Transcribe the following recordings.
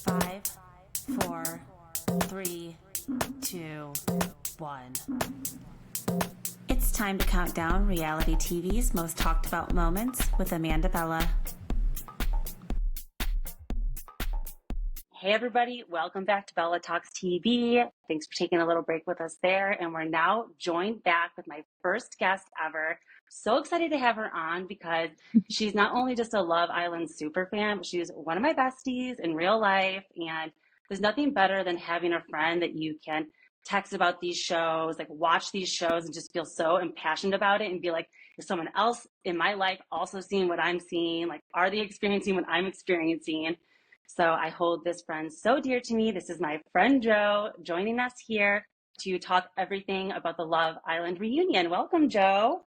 Five, four, three, two, one. It's time to count down reality TV's most talked about moments with Amanda Bella. Hey everybody, welcome back to Bella Talks TV. Thanks for taking a little break with us there. And we're now joined back with my first guest ever. So excited to have her on because she's not only just a Love Island super fan, but she's one of my besties in real life. And there's nothing better than having a friend that you can text about these shows, like watch these shows and just feel so impassioned about it and be like, is someone else in my life also seeing what I'm seeing? Like, are they experiencing what I'm experiencing? So I hold this friend so dear to me. This is my friend Joe joining us here to talk everything about the Love Island reunion. Welcome, Joe.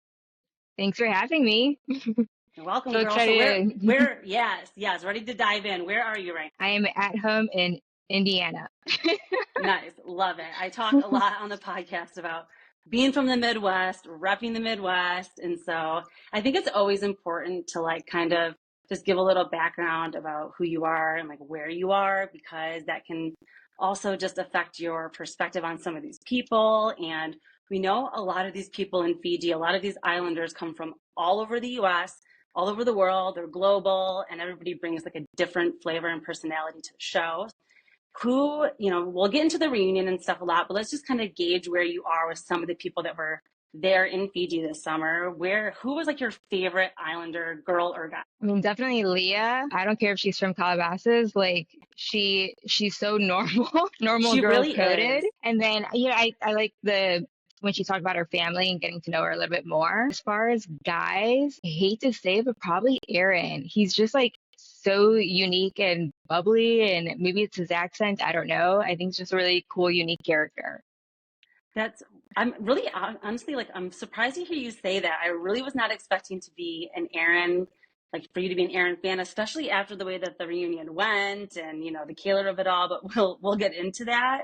Thanks for having me. You're welcome, So girl. So excited. yes, ready to dive in. Where are you right I am at home in Indiana. now? Nice. Love it. I talk a lot on the podcast about being from the Midwest, repping the Midwest. And so I think it's always important to like kind of just give a little background about who you are and like where you are, because that can also just affect your perspective on some of these people. And we know a lot of these people in Fiji, a lot of these islanders come from all over the US, all over the world. They're global, and everybody brings like a different flavor and personality to the show. Who, we'll get into the reunion and stuff a lot, but let's just kind of gauge where you are with some of the people that were there in Fiji this summer. Who was like your favorite Islander, girl or guy? I mean, definitely Leah. I don't care if she's from Calabasas. Like she's so normal, normal She girl really coded. is. And then, I like when she talked about her family and getting to know her a little bit more. As far as guys, I hate to say it, but probably Aaron. He's just like so unique and bubbly, and maybe it's his accent. I don't know. I think it's just a really cool, unique character. I'm really honestly like, I'm surprised to hear you say that. I really was not expecting to be an Aaron, like for you to be an Aaron fan, especially after the way that the reunion went and, the killer of it all, but we'll get into that.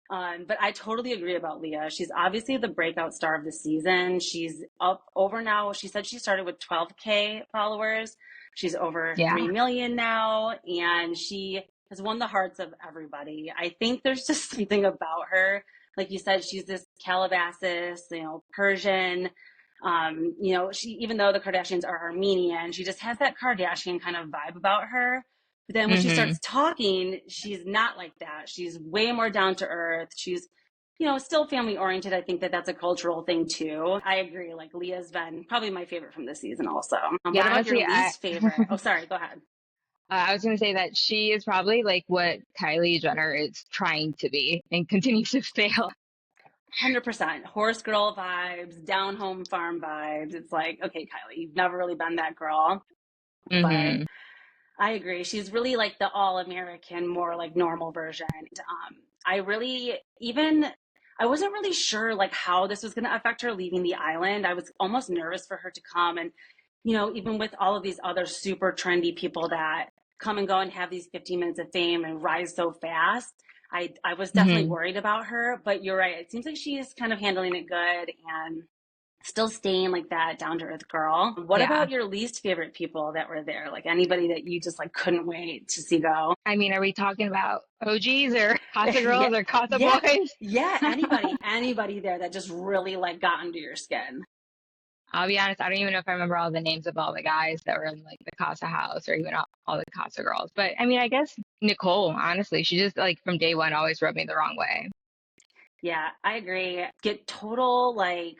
But I totally agree about Leah. She's obviously the breakout star of the season. She's up over now. She said she started with 12K followers. She's over Yeah. 3 million now, and she has won the hearts of everybody. I think there's just something about her. Like you said, she's this Calabasas, Persian. Even though the Kardashians are Armenian, she just has that Kardashian kind of vibe about her. But then when she hmm starts talking, she's not like that. She's way more down to earth. She's, still family oriented. I think that that's a cultural thing too. I agree. Like Leah's been probably my favorite from this season also. Yeah, What about your honestly, least favorite? Oh, sorry. Go ahead. I was going to say that she is probably like what Kylie Jenner is trying to be and continues to fail. 100% horse girl vibes, down home farm vibes. It's like, okay, Kylie, you've never really been that girl, but hmm I agree. She's really like the all-American, more like normal version. I really I wasn't really sure like how this was going to affect her leaving the island. I was almost nervous for her to come, and even with all of these other super trendy people that come and go and have these 15 minutes of fame and rise so fast. I was definitely hmm worried about her, but you're right. It seems like she is kind of handling it good and still staying like that down to earth girl. What Yeah. about your least favorite people that were there? Like anybody that you just like couldn't wait to see go? I mean, are we talking about OGs or Casa yeah, Girls or Casa yeah, Boys? yeah. Anybody there that just really like got under your skin. I'll be honest, I don't even know if I remember all the names of all the guys that were in like the Casa house or even all the Casa Girls. But I mean, I guess Nicole, honestly, she just like from day one always rubbed me the wrong way. Yeah, I agree. Get total like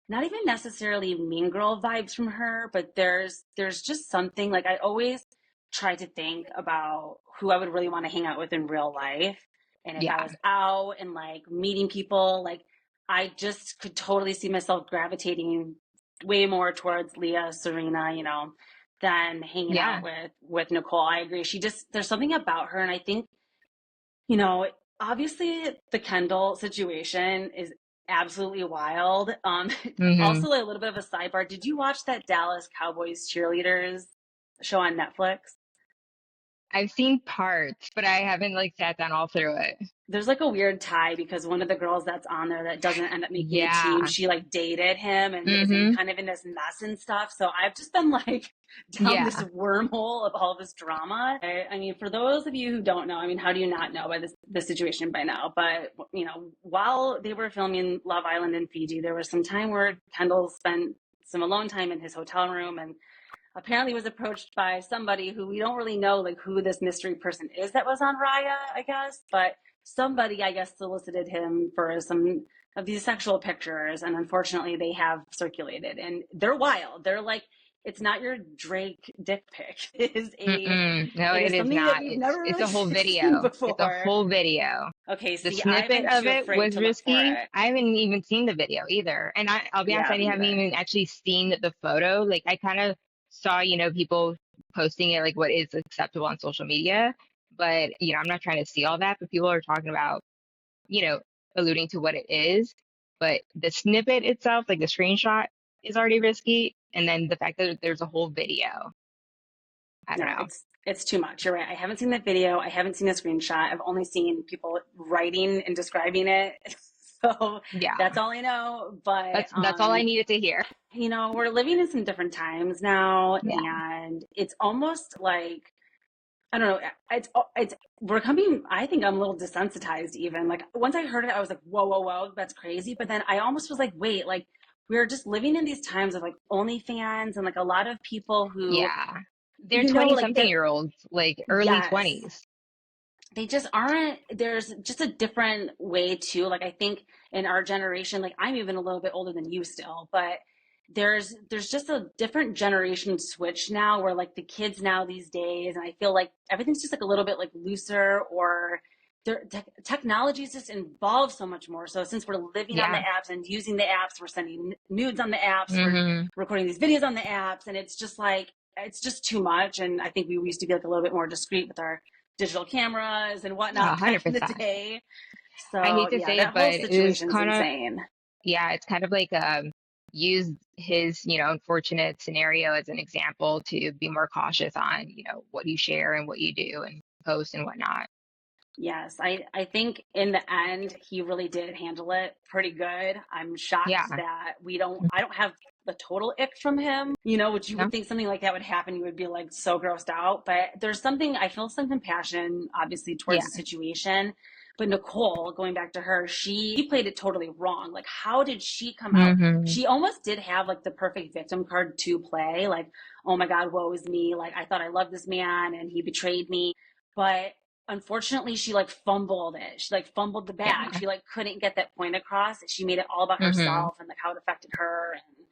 not even necessarily mean girl vibes from her, but there's just something like I always try to think about who I would really want to hang out with in real life. And if I Yeah. was out and like meeting people, like I just could totally see myself gravitating way more towards Leah, Serena, than hanging out Yeah. with Nicole. I agree. There's something about her, and I think you know, obviously the Kendall situation is absolutely wild. hmm Also a little bit of a sidebar. Did you watch that Dallas Cowboys Cheerleaders show on Netflix? I've seen parts, but I haven't like sat down all through it. There's like a weird tie because one of the girls that's on there that doesn't end up making the team, Yeah. she like dated him and is in Mm-hmm. kind of in this mess and stuff. So I've just been like down this Yeah. wormhole of all this drama. I mean, for those of you who don't know, I mean, how do you not know by this situation by now? But you know, while they were filming Love Island in Fiji, there was some time where Kendall spent some alone time in his hotel room and apparently was approached by somebody who we don't really know like who this mystery person is that was on Raya, I guess, but somebody I guess solicited him for some of these sexual pictures, and unfortunately they have circulated and they're wild. They're like, it's not your Drake dick pic. Mm-mm. No, It it is is something that not. we've It's never it's really a whole seen video. It's a before. whole video. Okay, The see, I've snippet been of too it afraid was to look for risky. it. I haven't even seen the video either. And I'll be honest, Yeah, I me haven't either. even actually seen the photo. Like I kind of saw, people posting it, like what is acceptable on social media. But, I'm not trying to see all that, but people are talking about, you know, alluding to what it is. But the snippet itself, like the screenshot, is already risky. And then the fact that there's a whole video, I don't No, know. it's too much. You're right. I haven't seen the video. I haven't seen a screenshot. I've only seen people writing and describing it. So Yeah, that's all I know. But that's all I needed to hear. we're living in some different times now, Yeah. and it's almost like I don't know. It's we're coming. I think I'm a little desensitized. Even like once I heard it, I was like, whoa, whoa, whoa, that's crazy. But then I almost was like, wait, like we're just living in these times of like OnlyFans and like a lot of people who Yeah. They're 20 like something they're year olds, like early yes, 20s. they just aren't. There's just a different way too. Like I think in our generation, like I'm even a little bit older than you still, but there's just a different generation switch now where like the kids now these days, and I feel like everything's just like a little bit like looser or technology's just involved so much more. So since we're living on the Yeah. apps and using the apps, we're sending nudes on the apps, we're Hmm. recording these videos on the apps, and it's just like it's just too much. And I think we used to be like a little bit more discreet with our digital cameras and A whatnot hundred back in the percent. day. I So hate to yeah, say it, that whole but it is situation's kind of, insane. yeah, it's kind of like use his, unfortunate scenario as an example to be more cautious on, what you share and what you do and post and whatnot. Yes, I think in the end he really did handle it pretty good. I'm shocked Yeah. that I don't have the total ick from him, which you No? would think something like that would happen. You would be like so grossed out. But there's something, I feel some compassion, obviously, towards Yeah. the situation. But Nicole, going back to her, she played it totally wrong. Like, how did she come out? Hmm. She almost did have like the perfect victim card to play. Like, oh my God, woe is me. Like, I thought I loved this man and he betrayed me. But unfortunately she like fumbled it. She like fumbled the bag. Yeah. She like couldn't get that point across. She made it all about Hmm. herself and like how it affected her. And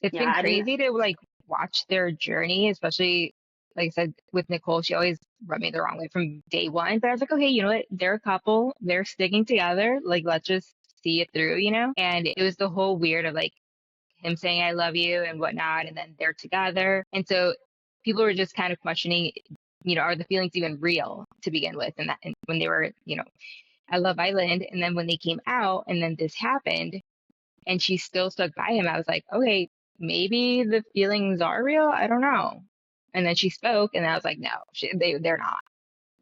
It's yeah, been I didn't. crazy to like watch their journey, especially like I said with Nicole, she always rubbed me the wrong way from day one. But I was like, okay, you know what? They're a couple, they're sticking together. Like, let's just see it through. And it was the whole weird of like him saying I love you and whatnot, and then they're together. And so people were just kind of questioning, are the feelings even real to begin with? And when they were, at Love Island, and then when they came out and then this happened and she still stuck by him, I was like, okay, maybe the feelings are real. I don't know. And then she spoke, and I was like, no, they're not.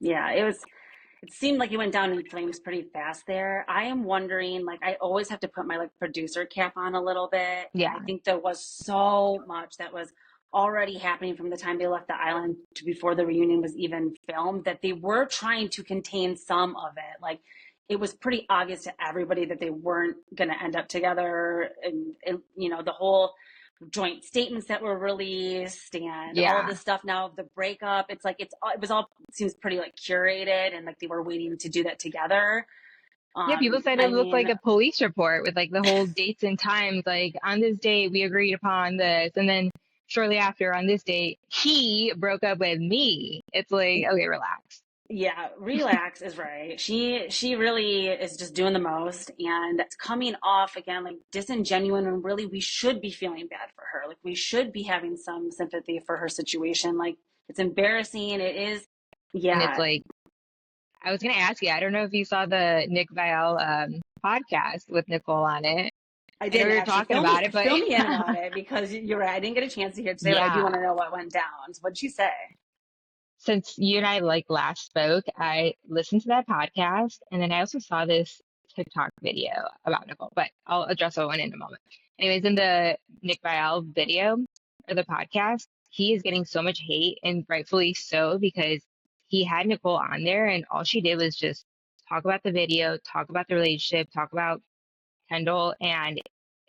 Yeah, it seemed like it went down in flames pretty fast there. I am wondering, like, I always have to put my like producer cap on a little bit. And I Yeah, think there was so much that was already happening from the time they left the island to before the reunion was even filmed that they were trying to contain some of it. Like, it was pretty obvious to everybody that they weren't going to end up together. And, the whole joint statements that were released and all of yeah, this stuff now of the breakup, it's like it was all seems pretty like curated and like they were waiting to do that together. yeah. People said I it looked mean, like a police report with like the whole dates and times. Like on this date, we agreed upon this, and then shortly after, on this date, he broke up with me. It's like, okay, relax. yeah, relax is right. She really is just doing the most, and it's coming off again like disingenuine, and really we should be feeling bad for her. Like we should be having some sympathy for her situation. Like it's embarrassing. It is. And it's Yeah, like, I was gonna ask you. I don't know if you saw the Nick Vial podcast with Nicole on it. I I know didn't we were actually talking about it, but fill me in about it because you're right. I didn't get a chance to hear it today, but I do yeah. want to know what went down. So what'd she say? since you and I like last spoke, I listened to that podcast and then I also saw this TikTok video about Nicole, but I'll address that one in a moment. Anyways, in the Nick Vial video or the podcast, he is getting so much hate and rightfully so because he had Nicole on there and all she did was just talk about the video, talk about the relationship, talk about Kendall, and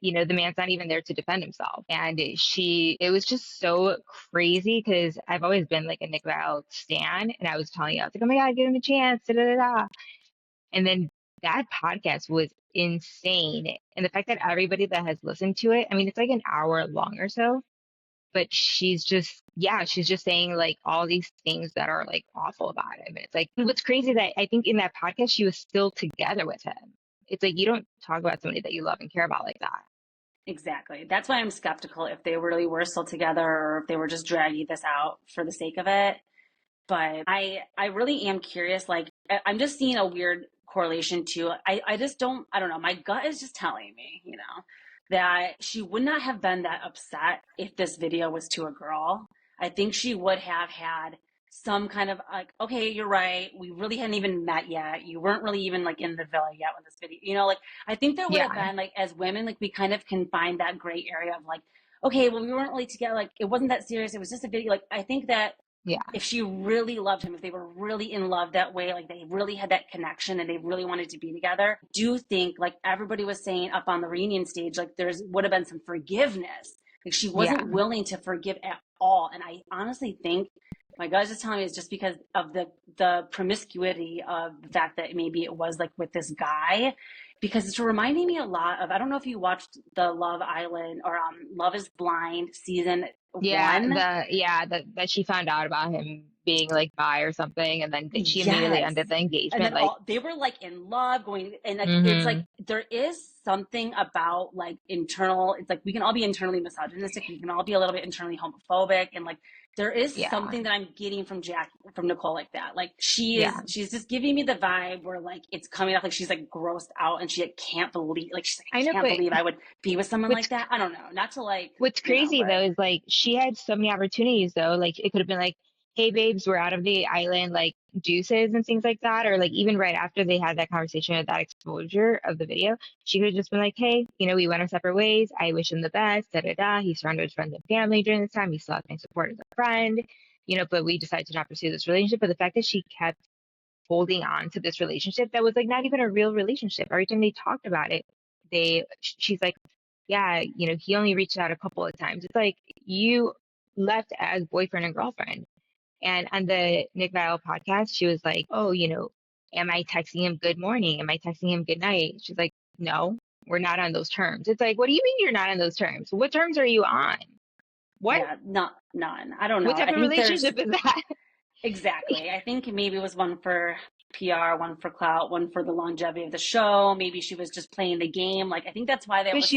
the man's not even there to defend himself. And it was just so crazy because I've always been like a Nick Vial stan, and I was telling you, I was like, oh my God, give him a chance, da da da da. And then that podcast was insane. And the fact that everybody that has listened to it, I mean, it's like an hour long or so, but she's just saying like all these things that are like awful about him. And it's like, what's crazy that I think in that podcast, she was still together with him. It's like, you don't talk about somebody that you love and care about like that. Exactly. That's why I'm skeptical if they really were still together or if they were just dragging this out for the sake of it. But I really am curious. Like, I'm just seeing a weird correlation too. I just don't, I don't know. My gut is just telling me, that she would not have been that upset if this video was to a girl. I think she would have had some kind of like, okay, you're right. We really hadn't even met yet. You weren't really even like in the villa yet when this video, like, I think there would have Yeah. been like, as women, like we kind of can find that gray area of like, okay, well, we weren't really together. Like, it wasn't that serious. It was just a video. Like, I think that Yeah. if she really loved him, if they were really in love that way, like they really had that connection and they really wanted to be together, I do think like everybody was saying up on the reunion stage, like there's would have been some forgiveness. Like she wasn't Yeah. willing to forgive at all. And I honestly think my guy's just telling me it's just because of the promiscuity of the fact that maybe it was like with this guy. Because it's reminding me a lot of, I don't know if you watched the Love Island or Love is Blind season Yeah. one. That she found out about him being like bi or something, and then she immediately Yes. ended the And engagement. then Like, all they were like in love going and like it's like hmm there is something about like internal, it's like we can all be internally misogynistic, we can all be a little bit internally homophobic, and like there is yeah. something that I'm getting from Nicole like that. Like Yeah. she's just giving me the vibe where like it's coming off like she's like grossed out and she like, can't believe, like she's like, I I know, can't but believe I would be with someone what's like that. I don't know. Not to like, What's crazy but though is like she had so many opportunities though. Like it could have been like, hey babes, we're out of the island, like juices and things like that. Or like even right after they had that conversation with that exposure of the video, she could have just been like, hey, we went our separate ways. I wish him the best, da da da. He's surrounded with friends and family during this time. He still has my support as a friend, but we decided to not pursue this relationship. But the fact that she kept holding on to this relationship that was like not even a real relationship. Every time they talked about it, she's like, yeah, he only reached out a couple of times. It's like you left as boyfriend and girlfriend. And on the Nick Vial podcast, she was like, oh, am I texting him good morning? Am I texting him good night? She's like, no, we're not on those terms. It's like, what do you mean you're not on those terms? What terms are you on? What yeah, not none. I don't know. what type I of think there's relationship is that? exactly. I think maybe it was one for PR, one for clout, one for the longevity of the show. Maybe she was just playing the game. Like I think that's why that But was so.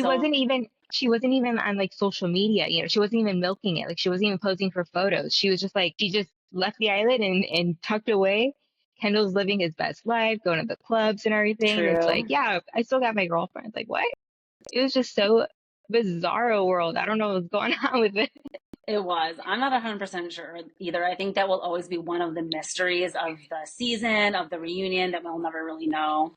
she wasn't even on like social media, she wasn't even milking it. Like she wasn't even posing for photos. She was just like she just left the island and tucked away. Kendall's living his best life, going to the clubs and everything. And it's like, True. yeah, I still got my girlfriend. Like, what? It was just so bizarro world. I don't know what's going on with it. It was. I'm not 100% sure either. I think that will always be one of the mysteries of the season, of the reunion that we'll never really know.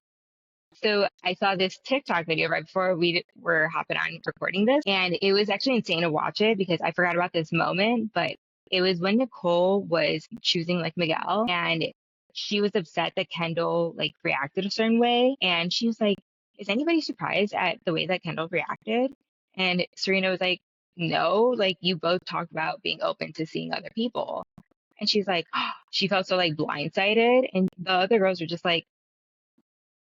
So I saw this TikTok video right before we were hopping on recording this, and it was actually insane to watch it because I forgot about this moment, but it was when Nicole was choosing like Miguel, and she was upset that Kendall like reacted a certain way, and she was like, "Is anybody surprised at the way that Kendall reacted?" And Serena was like, "No, like you both talked about being open to seeing other people." And she's like, she felt so like blindsided, and the other girls were just like,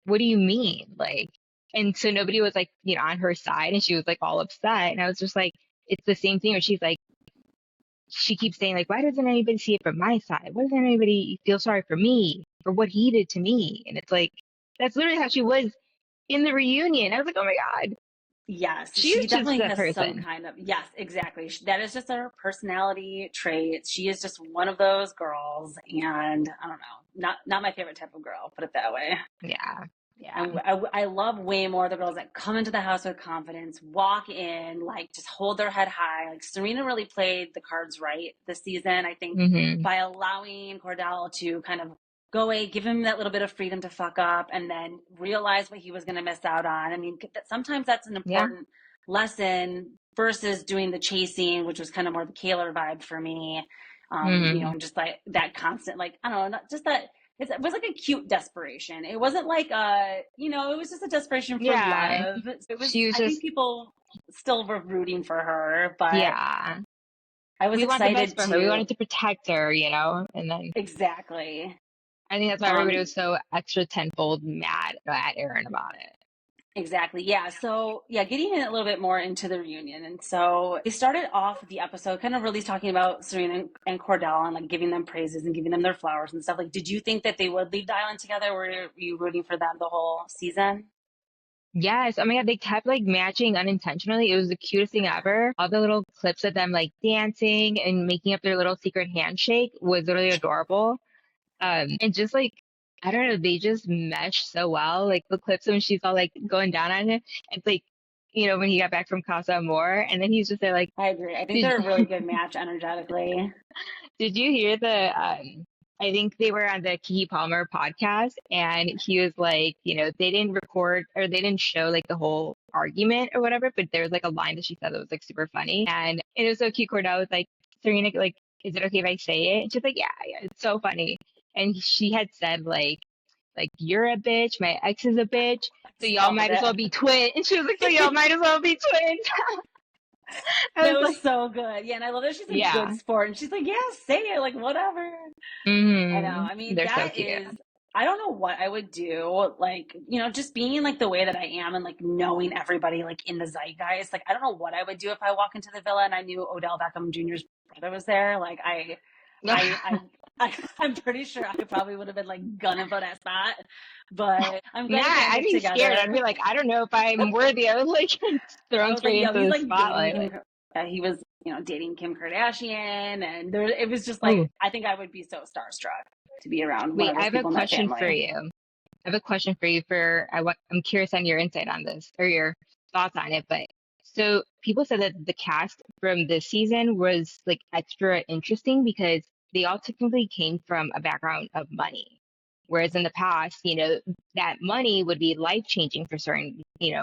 what do you mean? Like, and so nobody was like, on her side and she was like all upset. And I was just like, it's the same thing where she's like, she keeps saying like, why doesn't anybody see it from my side? Why doesn't anybody feel sorry for me for what he did to me? And it's like, that's literally how she was in the reunion. I was like, oh my God, Yes, she she is just definitely that has some person. kind of, yes, exactly. That is just her personality trait. She is just one of those girls. And I don't know, not my favorite type of girl, put it that way. Yeah. Yeah. And I love way more the girls that come into the house with confidence, walk in, like just hold their head high. Like Serena really played the cards right this season, I think, Hmm. by allowing Cordell to kind of go away, give him that little bit of freedom to fuck up, and then realize what he was going to miss out on. I mean, sometimes that's an Yeah. important lesson versus doing the chasing, which was kind of more the Kaylor vibe for me. Hmm. And just like that constant, like, I don't know, not just that it was like a cute desperation. It wasn't like it was just a desperation for Yeah. love. It was, She was I think just, people still were rooting for her, but yeah. I was We want the best excited for her. We to wanted to protect her, and then exactly. I think that's why everybody Um, was so extra tenfold mad at Aaron about it. Exactly. Yeah. So, yeah, getting in a little bit more into the reunion. And so they started off the episode kind of really talking about Serena and Cordell and like giving them praises and giving them their flowers and stuff. Like, did you think that they would leave the island together? Were you rooting for them the whole season? Yes. Oh my God. They kept like matching unintentionally. It was the cutest thing ever. All the little clips of them like dancing and making up their little secret handshake was really adorable. And just like, I don't know, they just mesh so well. Like the clips when she's all like going down on him. It's like, when he got back from Casa Amor and then he's just there like, I agree. I think did, they're a really good match energetically. did you hear I think they were on the Kiki Palmer podcast and he was like, they didn't record or they didn't show like the whole argument or whatever, but there was like a line that she said that was like super funny. And it was so cute. Cordell was like, Serena, like, is it okay if I say it? And she's like, yeah, yeah, it's so funny. And she had said like you're a bitch, my ex is a bitch, so y'all Stop might as well it. be twins. And she was like, so y'all might as well be twins. I That was was like, so good. Yeah, and I love that she's a good yeah. sport. And she's like, yeah, say it, like whatever. I know. I mean, They're so that cute. is, I don't know what I would do. Like, just being like the way that I am and like knowing everybody like in the zeitgeist. Like, I don't know what I would do if I walk into the villa and I knew Odell Beckham Jr.'s brother was there. Like, I'm pretty sure I probably would have been like gunning for that spot. But I'm Nah, glad that they I'd ended be scared. I'd together. be like, I don't know if I'm worthy. I was like I thrown was like, straight yo, into he's the like dating spotlight. Kim. Like, He was, dating Kim Kardashian, and it was just like oh, I think I would be so starstruck to be around one wait, of I those have a people in that question for family. you. I have a question for you I'm curious on your insight on this or your thoughts on it. But so people said that the cast from this season was like extra interesting because they all technically came from a background of money. Whereas in the past, that money would be life changing for certain,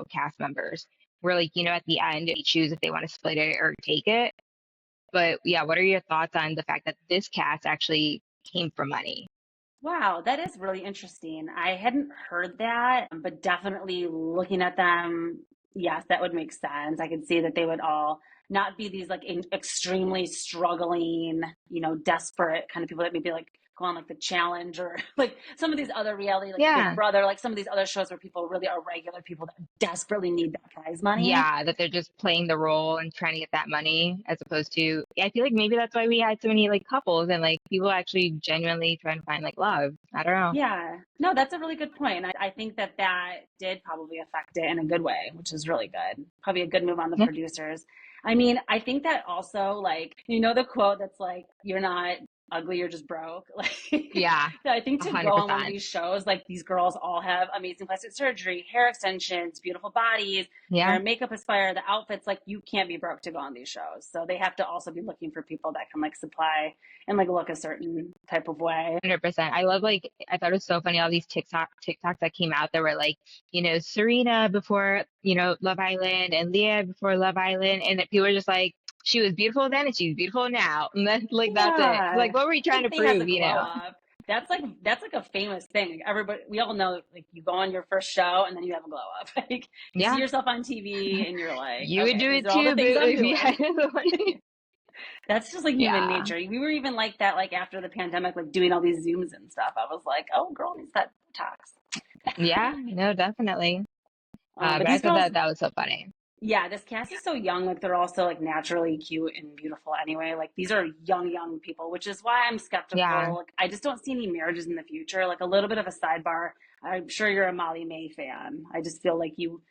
cast members. Where like, at the end, they choose if they want to split it or take it. But yeah, what are your thoughts on the fact that this cast actually came from money? Wow, that is really interesting. I hadn't heard that, but definitely looking at them, yes, that would make sense. I could see that they would all not be these like extremely struggling, desperate kind of people that maybe like go on like the challenge or like some of these other reality, like Big Yeah. Brother, like some of these other shows where people really are regular people that desperately need that prize money. Yeah, that they're just playing the role and trying to get that money as opposed to, yeah, I feel like maybe that's why we had so many like couples and like people actually genuinely trying to find like love. I don't know. Yeah, no, that's a really good point. I think that did probably affect it in a good way, which is really good. Probably a good move on the Yeah. producers. I mean, I think that also, like, the quote that's like, you're not ugly, you're just broke. Like, Yeah, I think a to go hundred on one of percent. these shows, like, these girls all have amazing plastic surgery, hair extensions, beautiful bodies, hair Yeah, and makeup aspire, the outfits, like, you can't be broke to go on these shows. So they have to also be looking for people that can, like, supply and, like, look a certain type of way. 100%. I love like I thought it was so funny all these TikToks that came out that were like, Serena before, Love Island and Leah before Love Island and that people were just like she was beautiful then and she's beautiful now. And then like that's it. Yeah. Like what were you I trying think to they had the prove, glow up. That's like a famous thing. Like everybody, we all know, like you go on your first show and then you have a glow up. Like you see Yeah. yourself on TV and you're like, You would okay, do these it are all the too, boo, things I'm if you doing. had the money. That's just like human Yeah. nature. We were even like that, like after the pandemic, like doing all these Zooms and stuff. I was like, oh, girl needs that Botox. Yeah, no, definitely. But But I these thought girls, that was so funny. yeah, this cast is so young. Like they're also like naturally cute and beautiful anyway. Like these are young people, which is why I'm Yeah, skeptical. Like, I just don't see any marriages in the future. Like a little bit of a sidebar. I'm sure you're a Molly May fan. I just feel like you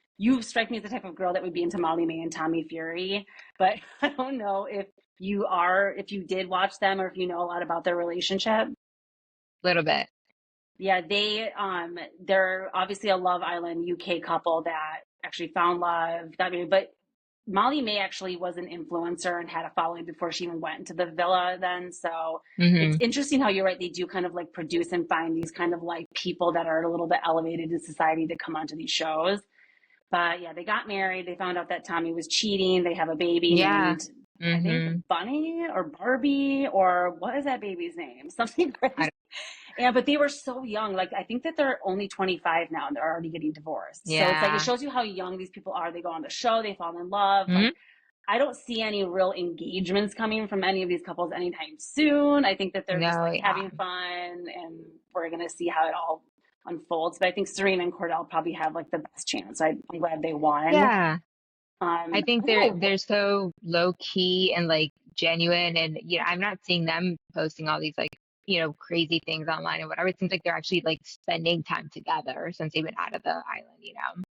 strike me as the type of girl that would be into Molly May and Tommy Fury. But I don't know if you did watch them or if you know a lot about their relationship. a little bit. Yeah, they're obviously a Love Island UK couple that actually found love, got married, but Molly May actually was an influencer and had a following before she even went into the villa then. So it's Hmm. interesting how you're right. They do kind of like produce and find these kind of like people that are a little bit elevated in society to come onto these shows. But yeah, they got married. They found out that Tommy was cheating. They have a baby Yeah. named, I think, Hmm. Bunny or Barbie, or what is that baby's name? Something I, crazy. And but they were so young. Like I think that they're only 25 now and they're already getting divorced. So it's like it yeah. shows you how young these people are. They go on the show, they fall in love. Hmm. Like I don't see any real engagements coming from any of these couples anytime soon. I think that they're just No, like yeah. having fun and we're gonna see how it all unfolds. But I think Serena and Cordell probably have like the best chance. I'm glad they won. Yeah. I think I don't know. they're so low key and like genuine, and I'm not seeing them posting all these like crazy things online and whatever. It seems like they're actually like spending time together since they've been out of the island.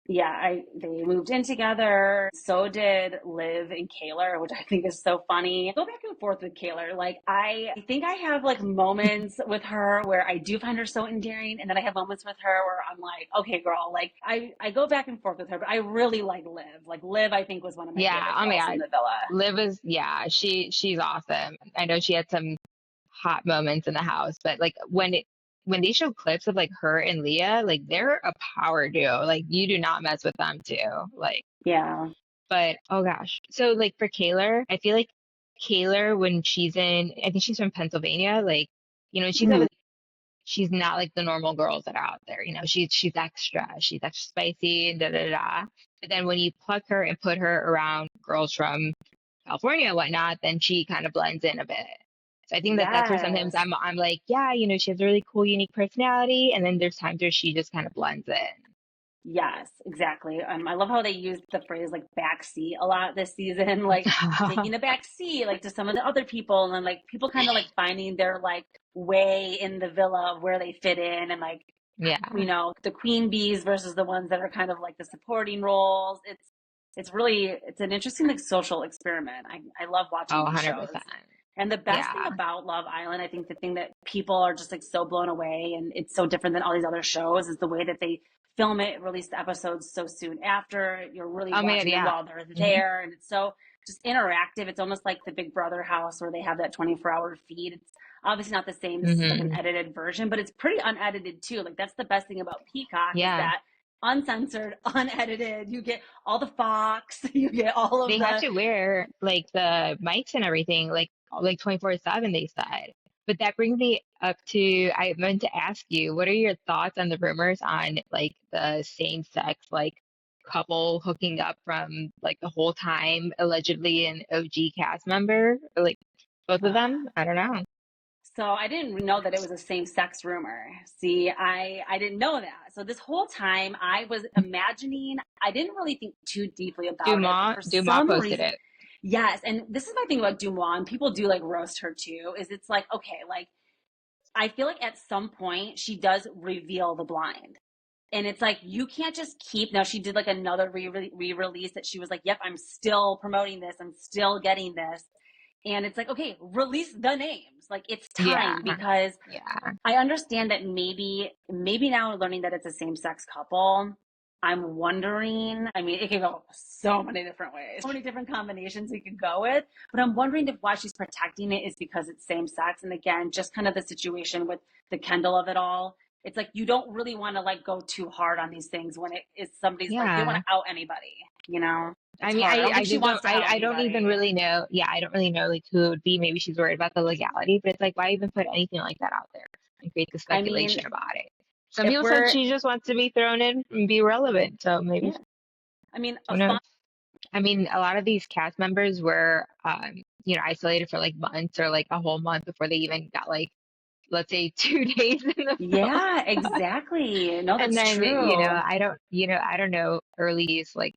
Yeah, they moved in together. So did Liv and Kaylor, which I think is so funny. Go back and forth with Kaylor. Like I think I have like moments with her where I do find her so endearing, and then I have moments with her where I'm like, okay, girl. Like I go back and forth with her, but I really like Liv. Like Liv, I think was one of my Yeah. favorite Oh my girls in God. the villa. Liv is, yeah, she's awesome. I know she had some hot moments in the house, but like when they show clips of like her and Leah, like they're a power duo. Like you do not mess with them too. Like, Yeah. but oh gosh. So like for Kaylor, I feel like Kaylor when I think she's from Pennsylvania, like, Mhm. she's not like the normal girls that are out there. She's extra spicy and da da da. But then when you pluck her and put her around girls from California and whatnot, then she kind of blends in a bit. So I think that that's where sometimes Yes. I'm like, yeah, she has a really cool, unique personality, and then there's times where she just kind of blends in. Yes, exactly. I love how they used the phrase like backseat a lot this season, like taking a back seat, like to some of the other people, and then like people kind of like finding their like way in the villa of where they fit in, and like Yeah. the queen bees versus the ones that are kind of like the supporting roles. It's really it's an interesting like social experiment. I love watching Oh, these 100%. shows. And the best thing Yeah. about Love Island, I think the thing that people are just like so blown away, and it's so different than all these other shows, is the way that they film it, release the episodes so soon after. You're really Oh man, watching them yeah. while they're Hmm. there, and it's so just interactive. It's almost like the Big Brother house where they have that 24-hour feed. It's obviously not the same. This is like an Hmm. edited version, but it's pretty unedited too. Like that's the best thing about Peacock is Yeah. that uncensored, unedited. You get all the Fox, you get all of They have the to wear like the mics and everything, like 24/7, they said. But that brings me up to I meant to ask you, what are your thoughts on the rumors on like the same sex like couple hooking up from like the whole time, allegedly an OG cast member, or like both of them? I don't know. So I didn't know that it was a same-sex rumor. See, I didn't know that. So this whole time I was imagining, I didn't really think too deeply about it, but for Dumas some posted reason, it. yes. And this is my thing about Dumois, and people do like roast her too, is it's like, okay, like I feel like at some point she does reveal the blind. And it's like you can't just keep. Now she did like another re-release that she was like, "Yep, I'm still promoting this. I'm still getting this." And it's like, okay, release the names. Like it's Yeah. time because Yeah. I understand that maybe now learning that it's a same-sex couple, I'm wondering, I mean, it could go so many different ways, so many different combinations we could go with, but I'm wondering if why she's protecting it is because it's same sex. And again, just kind of the situation with the Kendall of it all. It's like you don't really want to like go too hard on these things when it is somebody's like they don't want Yeah. to out anybody, you know? I It's mean, hard. I don't I think she just wants don't, to out I don't even anybody. really know. Yeah, I don't really know like who it would be. Maybe she's worried about the legality, but it's like, why even put anything like that out there and create the I mean, speculation about it? Some if people said we're she just wants to be thrown in and be relevant. So maybe, yeah, I mean, who a knows? fun I mean, a lot of these cast members were, isolated for like months or like a whole month before they even got like, let's say 2 days in the film. yeah, exactly. No, And that's then, true. I don't know early, like,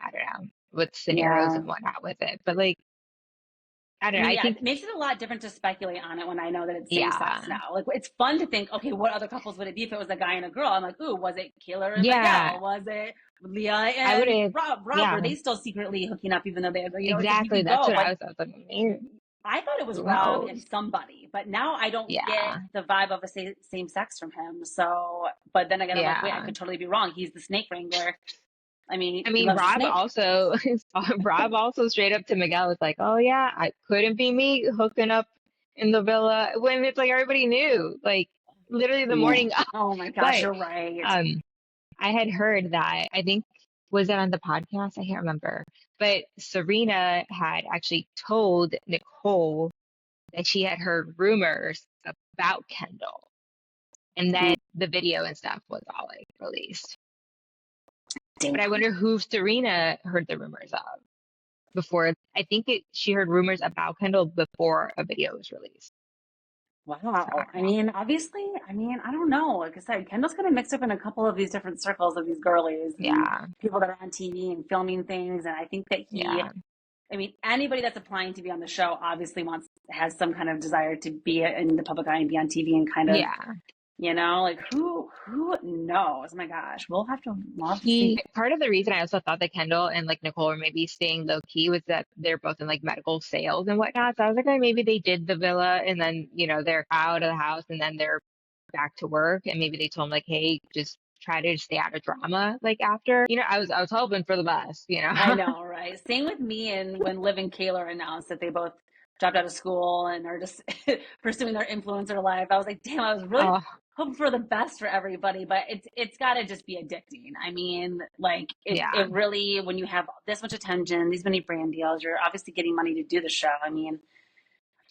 I don't know what scenarios Yeah. and whatnot with it, but like, I I don't know. mean, I yeah, think, it makes it a lot different to speculate on it when I know that it's same sex yeah, now. Like, it's fun to think, okay, what other couples would it be if it was a guy and a girl? I'm like, ooh, was it Killer and yeah, Miguel? Was it Leah I would and have, Rob? Rob, yeah, were they still secretly hooking up even though they, it's like you exactly. could That's go, what but I was like, maybe. I thought it was Who Rob and knows? somebody, but now I don't get Yeah. the vibe of a same sex from him. So, but then again, I'm like, wait, I Yeah. could totally be wrong. He's the snake wrangler. I mean, I he mean, loves the Rob snake. also, Rob also straight up to Miguel was like, "Oh yeah, I couldn't be me hooking up in the villa," when it's like everybody knew, like literally the Yeah. morning of. Oh my gosh, But you're right. um, I had heard that, I think, was it on the podcast? I can't remember. But Serena had actually told Nicole that she had heard rumors about Kendall, and then the video and stuff was all like released. But I Damn. wonder who Serena heard the rumors of before. I think she heard rumors about Kendall before a video was released. So I Wow. don't I know. mean, obviously, I mean, I don't know. Like I said, Kendall's kind of mixed up in a couple of these different circles of these girlies and Yeah, people that are on TV and filming things. And I think that yeah, I mean, anybody that's applying to be on the show obviously has some kind of desire to be in the public eye and be on TV and kind of, yeah. like who knows? Oh my gosh. We'll have to see. He Part of the reason I also thought that Kendall and like Nicole were maybe staying low key was that they're both in like medical sales and whatnot. So I was like, oh, maybe they did the villa and then they're out of the house and then they're back to work, and maybe they told him like, hey, just try to stay out of drama like after. I was hoping for the best. I know, right? Same with me and when Liv and Kayla announced that they both dropped out of school and are just pursuing their influencer life. I was like, damn, I was really Oh hoping for the best for everybody, but it's got to just be addicting. I mean, like yeah. it really, when you have this much attention, these many brand deals, you're obviously getting money to do the show. I mean,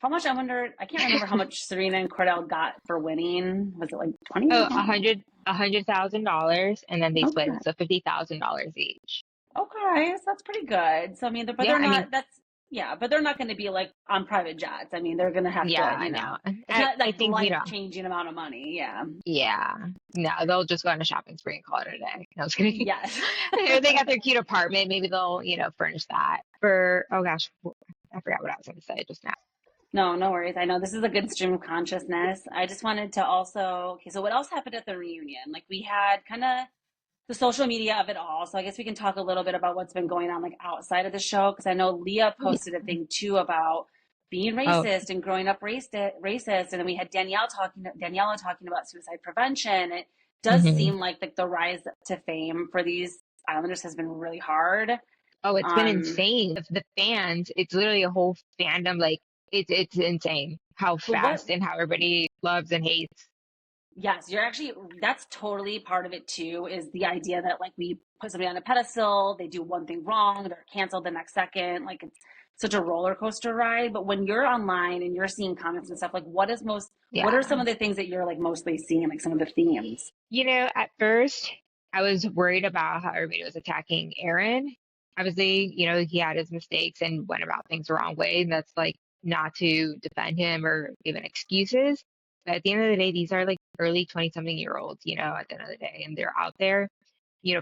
how much, I wonder, I can't remember how much Serena and Cordell got for winning. Was it like 20? Oh, $100,000, and then they split Okay. it, so $50,000 each. Okay, so that's pretty good. So I mean, but Yeah, they're I not. mean, Yeah, but they're not going to be like on private jets. I mean, they're going to have yeah, to, I know. it's not I like think, life changing amount of money. Yeah. yeah, no, they'll just go on a shopping spree and call it a day. No, I was kidding. Yes. They got their cute apartment. Maybe they'll, furnish that for, oh gosh, I forgot what I was going to say just now. No, no worries. I know this is a good stream of consciousness. I just wanted to also, okay, so what else happened at the reunion? Like we had kind of the social media of it all. So I guess we can talk a little bit about what's been going on like outside of the show. Cause I know Leah posted a thing too about being Oh, racist and growing up racist. And then we had Daniela talking about suicide prevention. It does hmm seem like the rise to fame for these Islanders has been really hard. oh, it's been Um, insane. The fans, it's literally a whole fandom. Like it's insane how but what fast and how everybody loves and hates. Yes, that's totally part of it too, is the idea that like we put somebody on a pedestal, they do one thing wrong, they're canceled the next second. Like it's such a roller coaster ride. But when you're online and you're seeing comments and stuff, like what are Yeah. some of the things that you're like mostly seeing, like some of the themes? At first, I was worried about how everybody was attacking Aaron. Obviously, he had his mistakes and went about things the wrong way. And that's like not to defend him or even excuses. But at the end of the day, these are like early 20-something-year-olds, at the end of the day. And they're out there,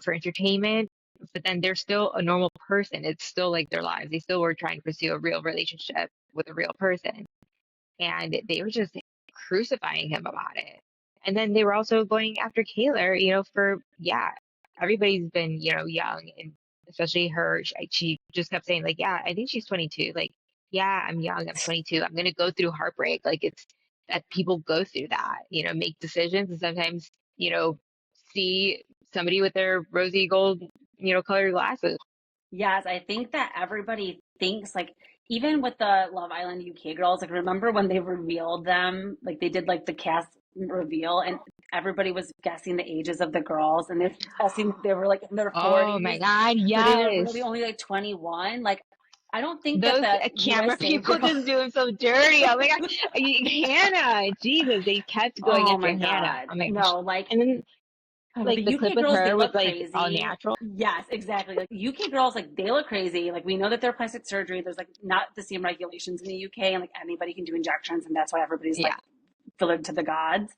for entertainment. But then they're still a normal person. It's still like their lives. They still were trying to pursue a real relationship with a real person. And they were just crucifying him about it. And then they were also going after Kayla, yeah, everybody's been, young, and especially her. She just kept saying, like, yeah, I think she's 22. Like, yeah, I'm young, I'm 22. I'm going to go through heartbreak. Like, it's that people go through that, make decisions and sometimes, see somebody with their rosy gold, colored glasses. Yes, I think that everybody thinks like even with the Love Island UK girls, like remember when they revealed them, like they did like the cast reveal and everybody was guessing the ages of the girls and they're guessing they were like in their Oh my 40s, God, but they were really yes. only like 21. Like I don't think that Those the camera USA people girl, just do him so dirty. Oh my God. Hannah, Jesus, they kept going oh after my Hannah. God. Oh my gosh. No, like And then the like the clip UK with girls, they her was look like all crazy. natural. Yes, exactly. Like UK girls, like they look crazy. Like we know that they're plastic surgery. There's like not the same regulations in the UK, and like anybody can do injections, and that's why everybody's like Yeah. fillered to the gods.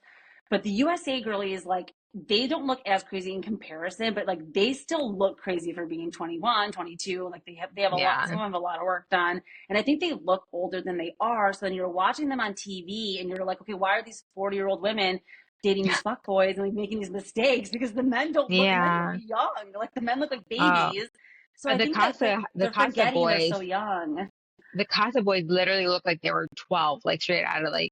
But the USA girlies, like they don't look as crazy in comparison, but like they still look crazy for being 21, 22. Like they have a lot. Yeah. Some of them have a lot of work done, and I think they look older than they are. So then you're watching them on TV, and you're like, okay, why are these 40-year-old women dating these fuck boys and like making these mistakes because the men don't look men look Yeah. young. Like the men look like Oh, babies. So I the think that Casa they're Casa forgetting they're boys. so young. the Casa Boys literally look like they were 12, like straight out of like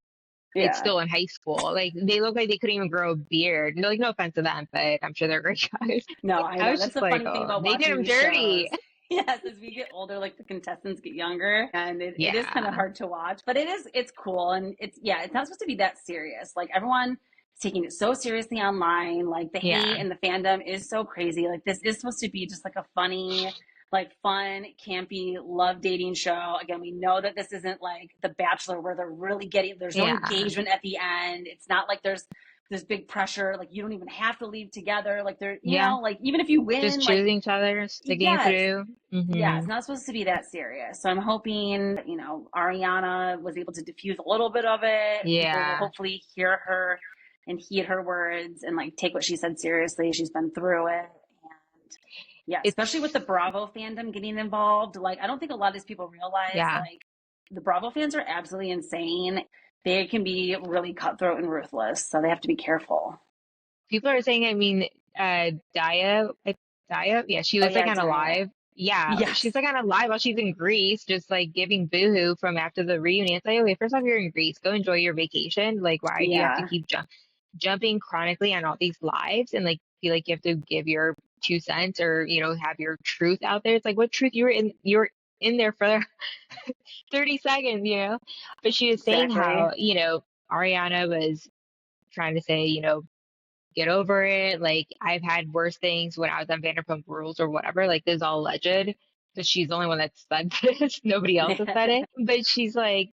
it's Yeah. still in high school. Like they look like they couldn't even grow a beard. No, like no offense to them, but I'm sure they're great guys. No, I I know. was That's just the like, funny thing oh, about they did watching them these shows. dirty. Yes, as we get older, like the contestants get younger and it is kind of Yeah, hard to watch, but it's cool. And yeah, it's not supposed to be that serious. Like everyone is taking it so seriously online. Like the hate yeah, and the fandom is so crazy. Like this is supposed to be just like a funny, like fun, campy, love dating show. Again, we know that this isn't like The Bachelor where they're really there's no yeah, engagement at the end. It's not like there's this big pressure. Like you don't even have to leave together. Like yeah. like even if you Just win, like choosing each other, sticking yes, through. yeah, Hmm. it's not supposed to be that serious. So I'm hoping, Ariana was able to diffuse a little bit of it. People will Yeah, hopefully hear her and heed her words and like take what she said seriously. She's been through it. And yeah, especially with the it's Bravo fandom getting involved. Like, I don't think a lot of these people realize yeah. like the Bravo fans are absolutely insane. They can be really cutthroat and ruthless. So they have to be careful. People are saying, I mean, Daya, yeah, she Oh, was like yeah, on a Daya. live. Yeah, Yes. she's like on a live while she's in Greece, just like giving boohoo from after the reunion. It's like, okay, first off, you're in Greece, go enjoy your vacation. Like, why do you have to Yeah. keep jumping chronically on all these lives and like feel like you have to give your 2 cents or have your truth out there? It's like, what truth? You were in there for 30 seconds, But she was saying Exactly. how Ariana was trying to say, get over it. Like I've had worse things when I was on Vanderpump Rules or whatever. Like this is all alleged because she's the only one that said this. Nobody else has said it. But she's like,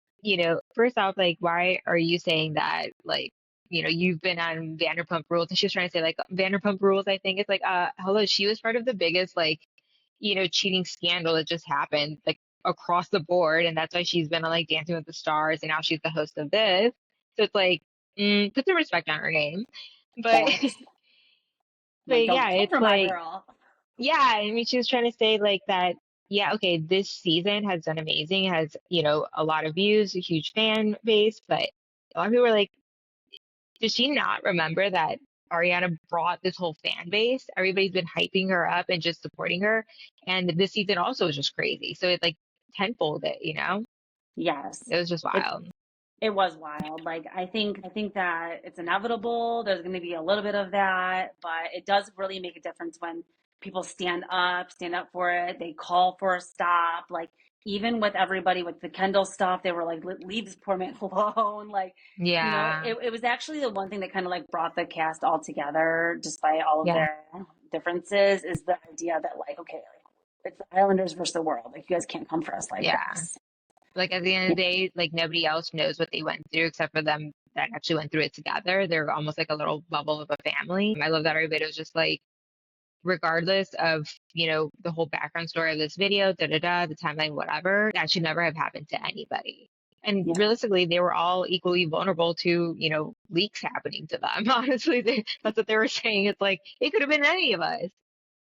first off, like why are you saying that? Like, you've been on Vanderpump Rules, and she was trying to say like Vanderpump Rules. I think it's like, hello, she was part of the biggest like, cheating scandal that just happened like across the board, and that's why she's been on like Dancing with the Stars, and now she's the host of this. So it's like, put some respect on her name. But Yes. Like, but don't yeah, come it's for my like, girl. yeah, I mean, she was trying to say like that, yeah, okay, this season has done amazing, has, a lot of views, a huge fan base, but a lot of people were like, does she not remember that Ariana brought this whole fan base? Everybody's been hyping her up and just supporting her. And this season also was just crazy. So it like tenfold it. Yes. It was just It wild. it was wild. Like I think that it's inevitable. There's going to be a little bit of that, but it does really make a difference when people stand up for it. They call for a stop. Like even with everybody with the Kendall stuff, they were like, Leave this poor man alone." Like, Yeah. it was actually the one thing that kind of like brought the cast all together, despite all of Yeah. their differences, is the idea that like, okay, like it's the Islanders versus the world. Like you guys can't come for us like Yeah. this. Like at the end of the day, like nobody else knows what they went through except for them that actually went through it together. They're almost like a little bubble of a family. I love that everybody was just like, regardless of, the whole background story of this video, da da da, the timeline, whatever, that should never have happened to anybody. And Yeah. realistically, they were all equally vulnerable to, leaks happening to them. Honestly, that's what they were saying. It's like, it could have been any of us.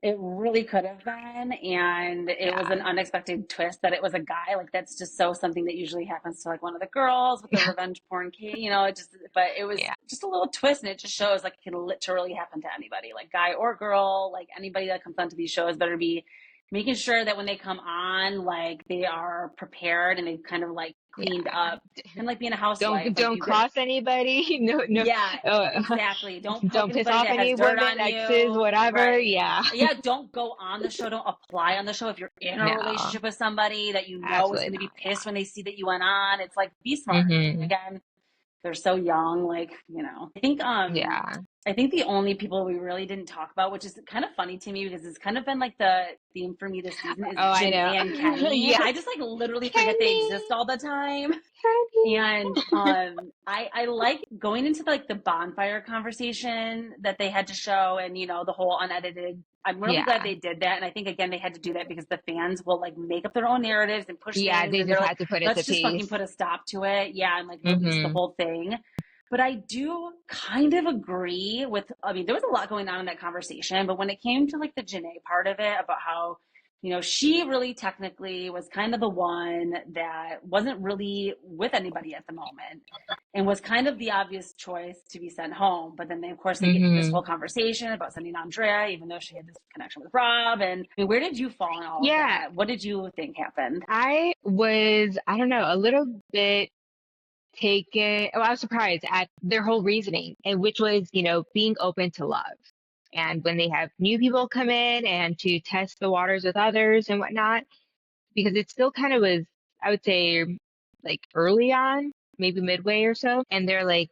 It really could have been, and it was Yeah. an unexpected twist that it was a guy. Like that's just so something that usually happens to like one of the girls with the revenge porn case, it just, but it was Yeah. just a little twist, and it just shows like it can literally happen to anybody, like guy or girl, like anybody that comes onto these shows better be making sure that when they come on, like they are prepared and they've kind of like cleaned Yeah. up, kind of like being a housewife, like Don't you get. cross anybody. No, no. Yeah, Uh, exactly. Don't poke don't piss anybody off that has any dirt women, on exes, you. whatever. Right. Yeah. Yeah, don't go on the show. Don't apply on the show if you're in a No, relationship with somebody that you know is absolutely going to be not. pissed when they see that you went on. It's like be Yeah. smart. Again, they're so young, like, Yeah. I think the only people we really didn't talk about, which is kind of funny to me because it's kind of been like the theme for me this season, is Oh, I know. Janae and Kenny. Yes. I just like literally forget they Kenny. exist all the time. And Kenny. I like going into like the bonfire conversation that they had to show, and the whole unedited. I'm really glad Yeah. they did that, and I think again they had to do that because the fans will like make up their own narratives and push Yeah, things, they and they're just like, had to put it to let's just fucking peace. put a stop to it, yeah, and like release the Hmm. whole thing. But I do kind of agree with. I mean, there was a lot going on in that conversation, but when it came to like the Janae part of it about how she really technically was kind of the one that wasn't really with anybody at the moment and was kind of the obvious choice to be sent home. But then, of course, they get to this Hmm. whole conversation about sending Andrea, even though she had this connection with Rob. And I mean, where did you fall in all of Yeah, that? What did you think happened? I don't know, a little bit taken. Well, I was surprised at their whole reasoning, and which was, being open to love. And when they have new people come in and to test the waters with others and whatnot, because it still kind of was, I would say, like early on, maybe midway or so. And they're like,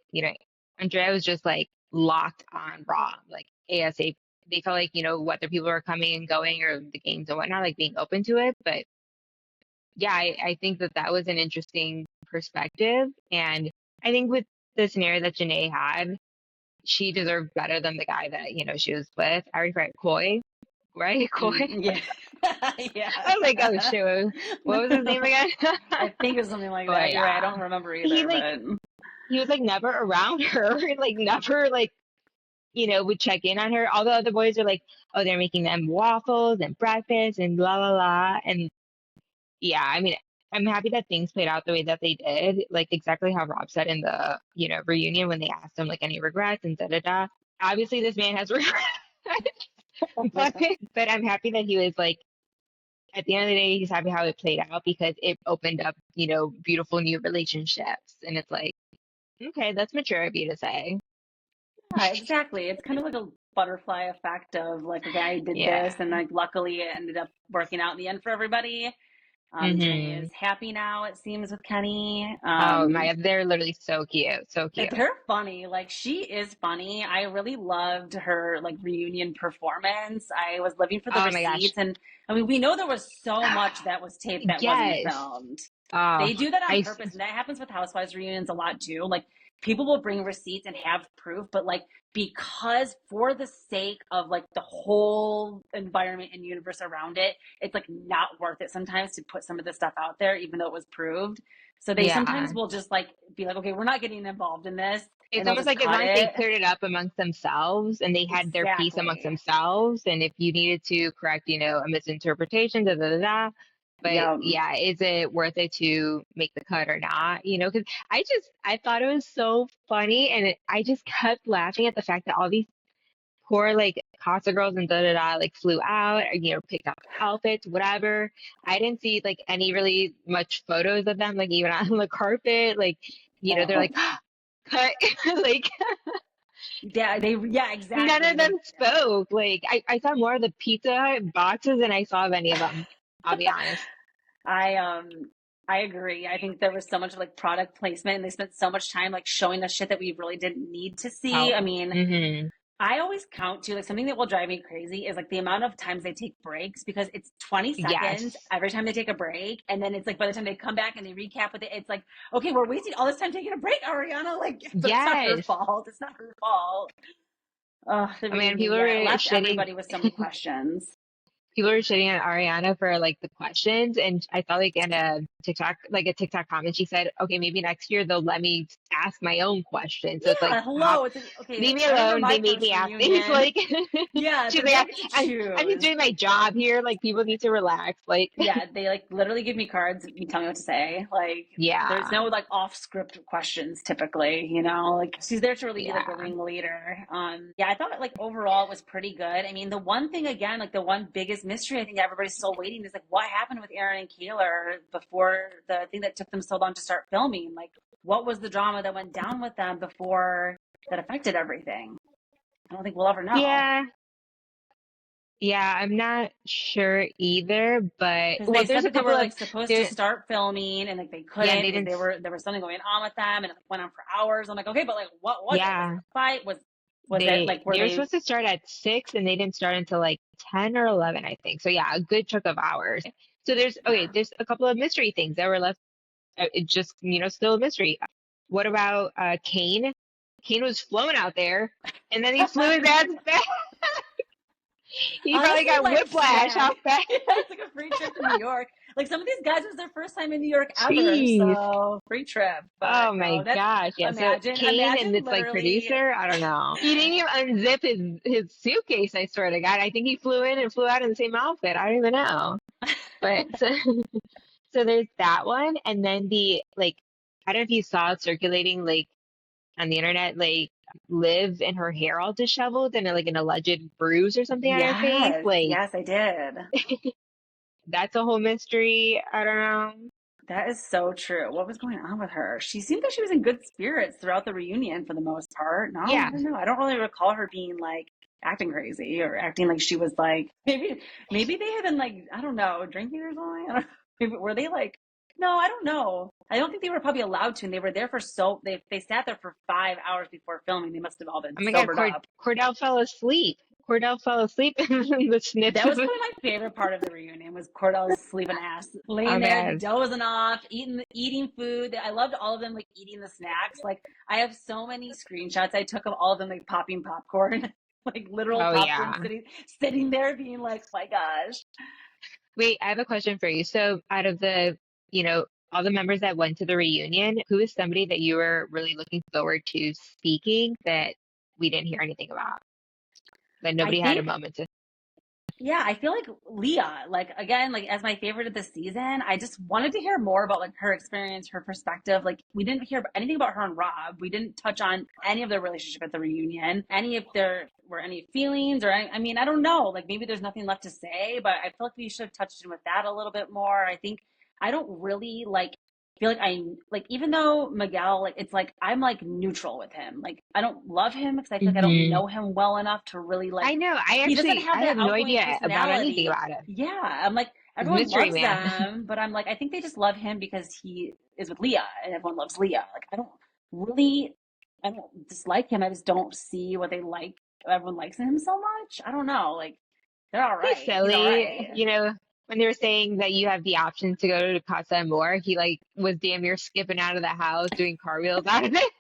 Andrea was just like locked on Raw, like ASAP. They felt like, whether people are coming and going or the games and whatnot, like being open to it. But yeah, I think that that was an interesting perspective. And I think with the scenario that Janae had, she deserved better than the guy that, she was with. I already forgot Coy, right? Coy. Yeah. Yeah. I was like, oh shoot, what was his name again? I think it's something like But that. You're right. I yeah, don't remember he either, like but he was like never around her, like never like would check in on her. All the other boys are like, oh, they're making them waffles and breakfast and blah blah blah. And yeah, I mean, I'm happy that things played out the way that they did, like exactly how Rob said in the reunion when they asked him like any regrets and da da da. Obviously, this man has regrets, but I'm happy that he was like at the end of the day, he's happy how it played out because it opened up, beautiful new relationships. And it's like, okay, that's mature of you to say. yeah, exactly. It's kind of like a butterfly effect of like, okay, I did Yeah. this, and like luckily it ended up working out in the end for everybody. Janae Hmm. is happy now, it seems, with Kenny. Oh my God, they're literally so cute, so cute. They're funny. Like, she is funny. I really loved her like reunion performance. I was living for the Oh my gosh. receipts, and I mean, we know there was so much that was taped that wasn't Yes. filmed. Oh, They do that on I, purpose, and that happens with Housewives reunions a lot too. Like, people will bring receipts and have proof, but like, because for the sake of like the whole environment and universe around it, it's like not worth it sometimes to put some of this stuff out there, even though it was proved. So they yeah. sometimes will just like be like, okay, we're not getting involved in this, and It's they'll almost just like as cut long as they it. cleared it up amongst themselves and they had their piece amongst Exactly. themselves, and if you needed to correct, a misinterpretation, da da da da. But Yeah. yeah, is it worth it to make the cut or not? Because I thought it was so funny, and I just kept laughing at the fact that all these poor like Casa girls and da da da like flew out, or, picked out outfits, whatever. I didn't see like any really much photos of them, like even on the carpet, like they're Oh. like cut, like Yeah, none exactly. of them spoke. Like I saw more of the pizza boxes than I saw of any of them. I'll be honest. I um I agree. I think there was so much like product placement, and they spent so much time like showing us shit that we really didn't need to see. Help. I mean, Hmm. I always count too, like something that will drive me crazy is like the amount of times they take breaks, because it's 20 seconds Yes. every time they take a break. And then it's like by the time they come back and they recap with it, it's like, okay, we're wasting all this time taking a break, Ariana. Like, but it's not her Yes. fault. It's not her fault. The I mean, reunion, yeah, it left everybody with so many questions. people were shitting on Ariana for like the questions, and I saw like in a TikTok comment, she said, "Okay, maybe next year they'll let me ask my own questions." So it's like, Yeah, how, hello. It's like, okay, leave me I remember alone. They my made first me ask things. reunion. Like, Yeah, she's they like, don't get to I'm just choose. doing my job here. Like, people need to relax. Like, Yeah, they like literally give me cards and tell me what to say. Like, there's yeah, no like off script questions typically, like she's there to really be like a yeah, ringleader. Yeah, I thought like overall it was pretty good. I mean, the one thing again, like the one biggest mystery I think everybody's still waiting is like what happened with Aaron and Kayla before the thing that took them so long to start filming. Like, what was the drama that went down with them before that affected everything? I don't think we'll ever know. yeah. Yeah, I'm not sure either, but Because well, they said there's a that they couple were of like supposed to there. start filming and like they Yeah, couldn't they because didn't. there was something going on with them, and it like, went on for hours. I'm like, okay, but like what was it? Was it Yeah, a fight? Was it they like were they were they supposed to start at 6 and they didn't start until like 10 or 11, I think. So yeah, a good chunk of hours. So there's a couple of mystery things that were left. It just still a mystery. What about Kane? Kane was flown out there, and then he flew his ass back. He probably honestly got like whiplash sad? out back. Yeah, it's like a free trip to New York. Like some of these guys, it was their first time in New York ever, Jeez. so free trip. But Oh no, my that's gosh. Yeah. So Kane imagine and this like literally. producer, I don't know. He didn't even unzip his suitcase, I swear to God. I think he flew in and flew out in the same outfit. I don't even know. But so so there's that one. And then the like I don't know if you saw it circulating like on the internet, like Liv and her hair all disheveled and like an alleged bruise or something on her face. Yes, Like yes, I did. that's a whole mystery. I don't know. That is so true. What was going on with her? She seemed like she was in good spirits throughout the reunion for the most part. No, I Yeah. don't know. I don't really recall her being like acting crazy or acting like she was like maybe they had been like, I don't know, drinking or something. I don't, maybe, were they like, no, I don't know. I don't think they were probably allowed to. And they were there for they sat there for 5 hours before filming. They must have all been Oh my God, sobered up. Cordell fell asleep. Cordell fell asleep in the snitch That of was probably my favorite part of the reunion was Cordell's sleeping ass, laying Oh there, man. dozing off, eating food. I loved all of them like eating the snacks. Like I have so many screenshots I took of all of them like popping popcorn, like literal Oh popcorn yeah. sitting there being like, oh my gosh. Wait, I have a question for you. So out of the, all the members that went to the reunion, who is somebody that you were really looking forward to speaking that we didn't hear anything about? That I nobody had a think moment to. Yeah, I feel like Leah, like again, like as my favorite of the season, I just wanted to hear more about like her experience, her perspective. Like we didn't hear anything about her and Rob. We didn't touch on any of their relationship at the reunion, any if there were any feelings or I mean, I don't know. Like maybe there's nothing left to say, but I feel like we should have touched in with that a little bit more. I think I don't really like feel like I like even though Miguel like it's like I'm like neutral with him. Like I don't love him because I feel like I don't Hmm. know him well enough to really like I know. he doesn't have I that have no outgoing idea about anything personality. about it. Yeah, I'm like He's everyone mystery loves man. them, but I'm like I think they just love him because he is with Leah and everyone loves Leah. Like really I don't dislike him. I just don't see what they like. Everyone likes him so much. I don't know. Like they're all He's right. He's all silly. right. When they were saying that you have the option to go to Casa Amor, he like was damn near skipping out of the house doing cartwheels out of it.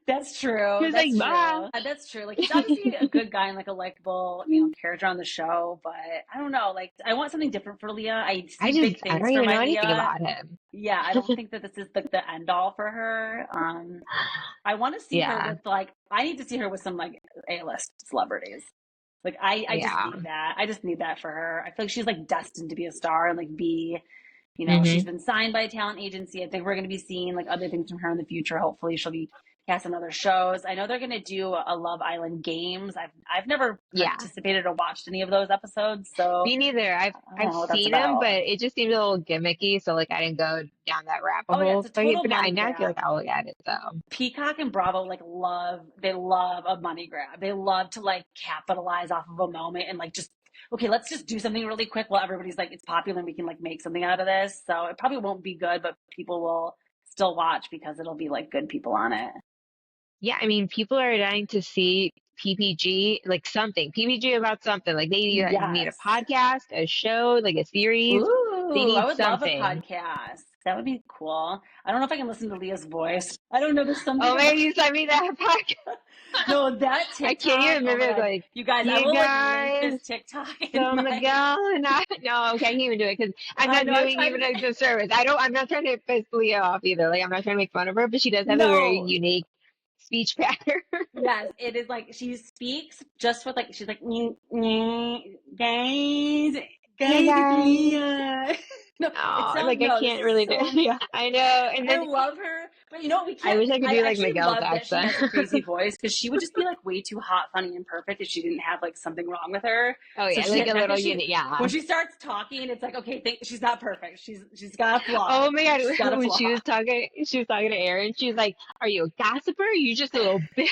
That's He true. was like, That's "Ma." true. That's true. Like he's obviously a good guy and like a likable, character on the show, but I don't know. Like I want something different for Leah. I see big I things don't for even know my anything Leah. about him. Yeah, I don't think that this is like the end all for her. I want to see her Yeah, with like I need to see her with some like A-list celebrities. Like I just yeah. need that. I just need that for her. I feel like she's like destined to be a star and like be, she's Hmm. been signed by a talent agency. I think we're going to be seeing like other things from her in the future. Hopefully she'll be cast on other shows. I know they're going to do a Love Island games. I've never Yeah. participated or watched any of those episodes, so Me neither. I don't I've know what that's seen him, about. but it just seemed a little gimmicky, so like I didn't go down that rabbit Oh yeah, it's hole. a But total but I money now feel grab. like I'll look at it though. Peacock and Bravo like they love a money grab. They love to like capitalize off of a moment and like just okay, let's just do something really quick while everybody's like it's popular and we can like make something out of this. So it probably won't be good, but people will still watch because it'll be like good people on it. Yeah, I mean, people are dying to see PPG, like something, PPG about something. Like they either need a Yes. podcast, a show, like a series. They Ooh, I need would love a something. podcast. That would be cool. I don't know if I can listen to Leah's voice. I don't know. There's something Oh about man, you sent me that podcast. no that I can't TikTok. even Oh my remember. god, Like, you guys! I you will like link guys, this TikTok in so my. Miguel and I. No, okay, I can't even do it because I'm I not know. I'm doing trying even to. a disservice. I'm not trying to piss Leah off either. Like, I'm not trying to make fun of her, but she does have a very No, unique speech pattern. yes, it is like she speaks just with like she's like guys, Hey guys, it's guys. Leah. No, it Oh, sounds like I no, can't really do. so Yeah, I know. And I then love her, but you know what? We I can't. wish I could I do like actually Miguel's love that she accent. has a crazy voice because she would just be like way too hot, funny, and perfect if she didn't have like something wrong with her. Oh So yeah, she like a not little that she unit. Yeah. when she starts talking, it's like okay, she's not perfect. She's got a flaw. Oh my God, She's got a when flaw. she was talking to Aaron. She's like, "Are you a gossiper? Or you just a little bitch?"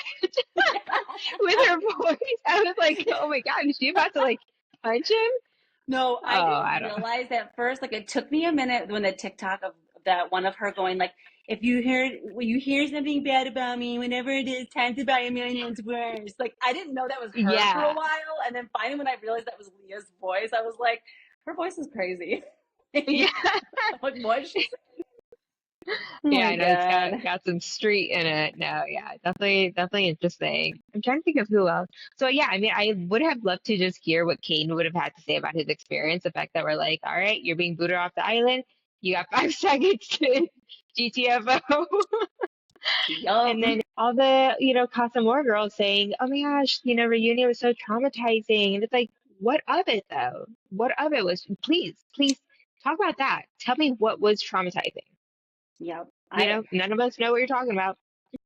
With her voice. I was like, "Oh my God, is she about to like punch him?" No, Oh, I didn't I don't. realize at first. Like it took me a minute when the TikTok of that one of her going like, if you heard when you hear something bad about me, whenever it is time to buy a million one's worse. Like I didn't know that was her for a Yeah, while, and then finally when I realized that was Leah's voice, I was like, her voice is crazy. yeah. I'm like, what is she saying? Oh Yeah, my I know it's God. got some street in it. No, yeah, definitely interesting. I'm trying to think of who else. So yeah, I mean, I would have loved to just hear what Kane would have had to say about his experience. The fact that we're like, all right, you're being booted off the island. You got 5 seconds to GTFO. Yup. And then all the, Casa More girls saying, oh my gosh, reunion was so traumatizing. And it's like, what of it though? What of it was, please talk about that. Tell me what was traumatizing. Yep. None of us know what you're talking about.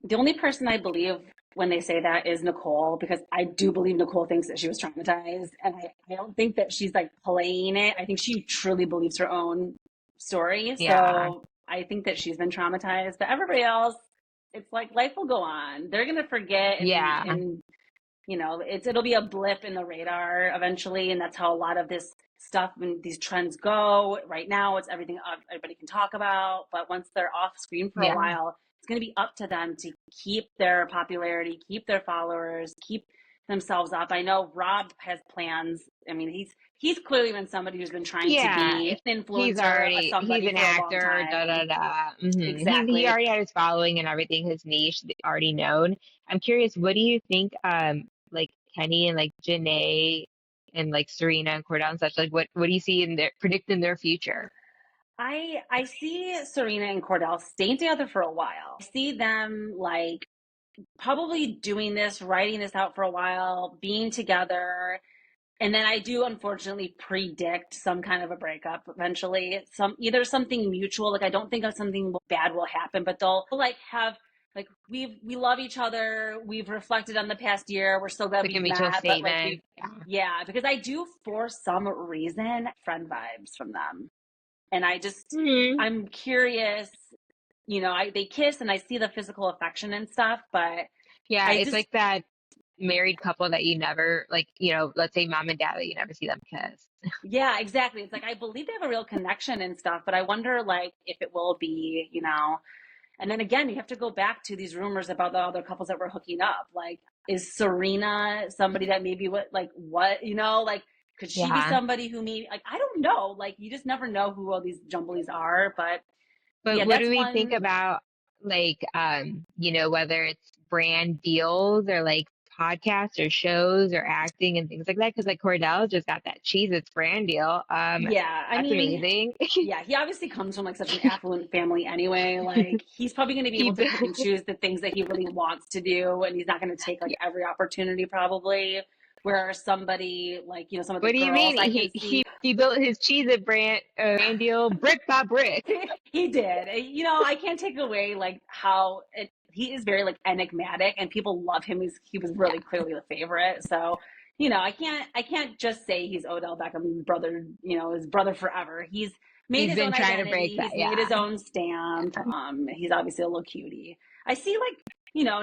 The only person I believe when they say that is Nicole, because I do believe Nicole thinks that she was traumatized. And I don't think that she's like playing it. I think she truly believes her own story. Yeah. So I think that she's been traumatized. But everybody else, it's like life will go on. They're gonna forget Yeah. and it'll be a blip in the radar eventually, and that's how a lot of this stuff and these trends go. Right now, it's everything everybody can talk about, but once they're off screen for a Yeah. while, it's going to be up to them to keep their popularity, keep their followers, keep themselves up. I know Rob has plans. I mean, he's clearly been somebody who's been trying to Yeah. be an influencer, He's somebody an for a long actor, da da time. da. He Exactly. already had his following and everything, his niche already known. I'm curious, what do you think, like Kenny and like Janae and like Serena and Cordell and such, like what do you see in their predict in their future? I see Serena and Cordell staying together for a while. I see them like probably doing this, writing this out for a while, being together. And then I do unfortunately predict some kind of a breakup eventually. Either something mutual, like I don't think of something bad will happen, but they'll like have like we love each other. We've reflected on the past year. We're so glad Like a we've mutual met, but like statement. we've yeah, because I do for some reason friend vibes from them. And Yeah. I'm curious, they kiss and I see the physical affection and stuff, but Yeah, I it's just, like that married couple that you never like, let's say mom and dad that you never see them kiss. yeah, exactly. It's like, I believe they have a real connection and stuff, but I wonder like if it will be, and then again, you have to go back to these rumors about the other couples that were hooking up. Like, is Serena somebody that maybe like, could she be Yeah. somebody who maybe, like, I don't know. Like, you just never know who all these jumblies are, but But yeah, what do that's we think one. about like whether it's brand deals or like podcasts or shows or acting and things like that? Because like Cordell just got that cheese its brand deal. Yeah, I That's mean, amazing. yeah, he obviously comes from like such an affluent family anyway. Like he's probably going to be He able to pick and choose the things that he really wants to do, and he's not going to take like yeah. every opportunity probably. Where somebody like some of the What do you girls mean? I He can see, he he built his cheese it brand deal brick by brick. he did. I can't take away like how he is very like enigmatic, and people love him. He was Yeah. really clearly the favorite. So I can't just say he's Odell Beckham's brother. His brother forever. He's made He's his been own trying to break identity. that. He's made his Yeah. own stamp. He's obviously a little cutie. I see like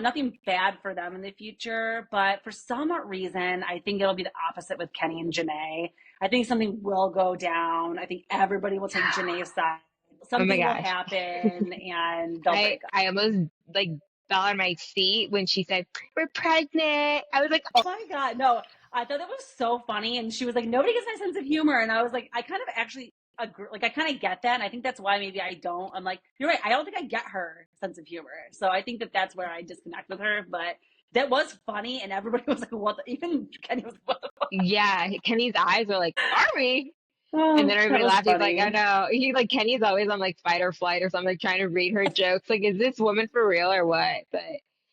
nothing bad for them in the future, but for some reason, I think it'll be the opposite with Kenny and Janae. I think something will go down. I think everybody will take Janae's side. Oh my Something will gosh. happen and they'll I break up. I almost like fell on my seat when she said, "We're pregnant." I was like, Oh my God. No, I thought that was so funny. And she was like, nobody gets my sense of humor. And I was like, I kind of actually agree. Like, I kind of get that. And I think that's why maybe I don't. I'm like, you're right. I don't think I get her sense of humor. So I think that that's where I disconnect with her. But that was funny. And everybody was like, what even Kenny was, what the fuck? yeah, Kenny's eyes were like, "Are we?" And Oh, then that everybody was laughed. He's like, "I funny. know." He like Kenny's always on like fight or flight or something, like trying to read her jokes. Like, is this woman for real or what? But